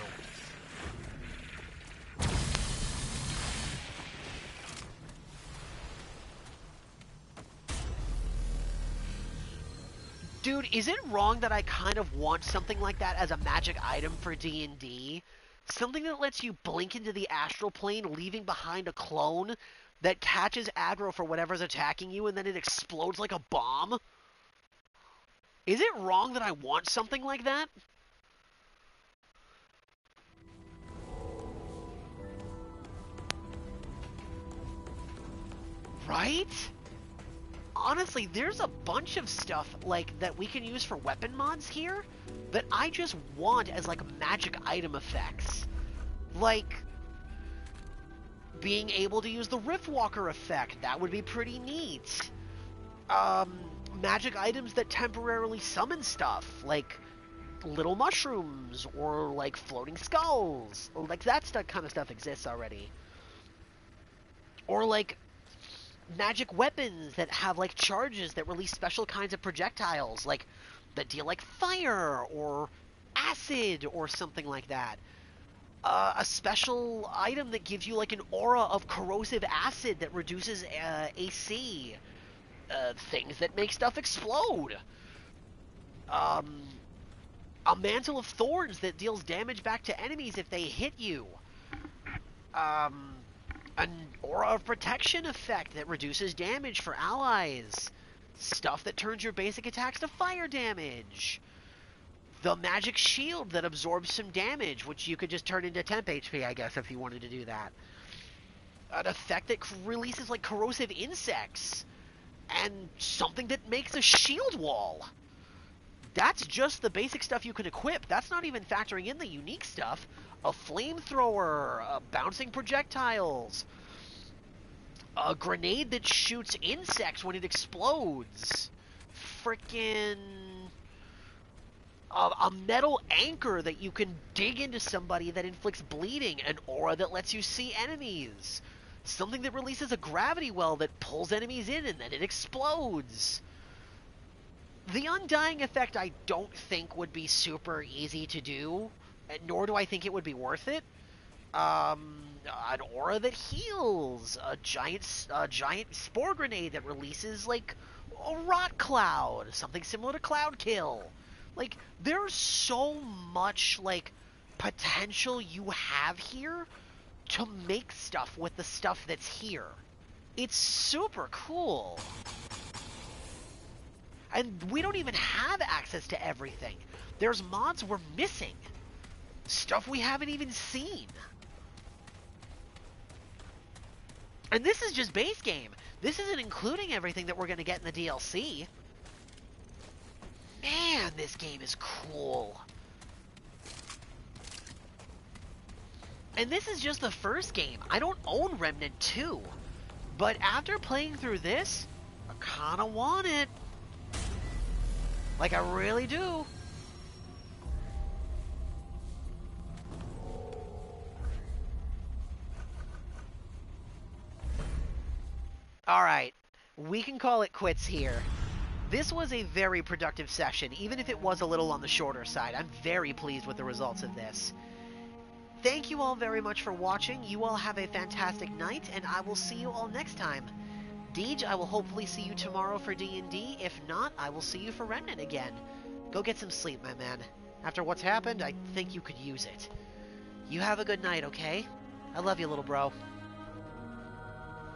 S1: Dude, is it wrong that I kind of want something like that as a magic item for D&D? Something that lets you blink into the astral plane, leaving behind a clone that catches aggro for whatever's attacking you, and then it explodes like a bomb? Is it wrong that I want something like that? Right? Honestly, there's a bunch of stuff like that we can use for weapon mods here that I just want as like magic item effects. Like being able to use the Riftwalker effect, that would be pretty neat. Magic items that temporarily summon stuff, like little mushrooms or like floating skulls. Like that stuff, kind of stuff exists already. Or like magic weapons that have like charges that release special kinds of projectiles, like that deal like fire or acid or something like that. A special item that gives you like an aura of corrosive acid that reduces AC. Things that make stuff explode. A mantle of thorns that deals damage back to enemies if they hit you. An aura of protection effect that reduces damage for allies. Stuff that turns your basic attacks to fire damage. The magic shield that absorbs some damage, which you could just turn into temp HP, I guess, if you wanted to do that. An effect that releases like corrosive insects. And something that makes a shield wall. That's just the basic stuff you can equip. That's not even factoring in the unique stuff. A flamethrower, bouncing projectiles, a grenade that shoots insects when it explodes, frickin' a metal anchor that you can dig into somebody that inflicts bleeding, an aura that lets you see enemies, something that releases a gravity well that pulls enemies in and then it explodes. The Undying effect I don't think would be super easy to do, nor do I think it would be worth it. An aura that heals, a giant spore grenade that releases like a rot cloud, something similar to Cloud Kill. Like, there's so much, like, potential you have here to make stuff with the stuff that's here. It's super cool. And we don't even have access to everything. There's mods we're missing. Stuff we haven't even seen. And this is just base game. This isn't including everything that we're going to get in the DLC. Man, this game is cool. And this is just the first game. I don't own Remnant 2. But after playing through this, I kind of want it. Like, I really do. Alright, we can call it quits here. This was a very productive session, even if it was a little on the shorter side. I'm very pleased with the results of this. Thank you all very much for watching. You all have a fantastic night, and I will see you all next time. Deej, I will hopefully see you tomorrow for D&D. If not, I will see you for Remnant again. Go get some sleep, my man. After what's happened, I think you could use it. You have a good night, okay? I love you, little bro.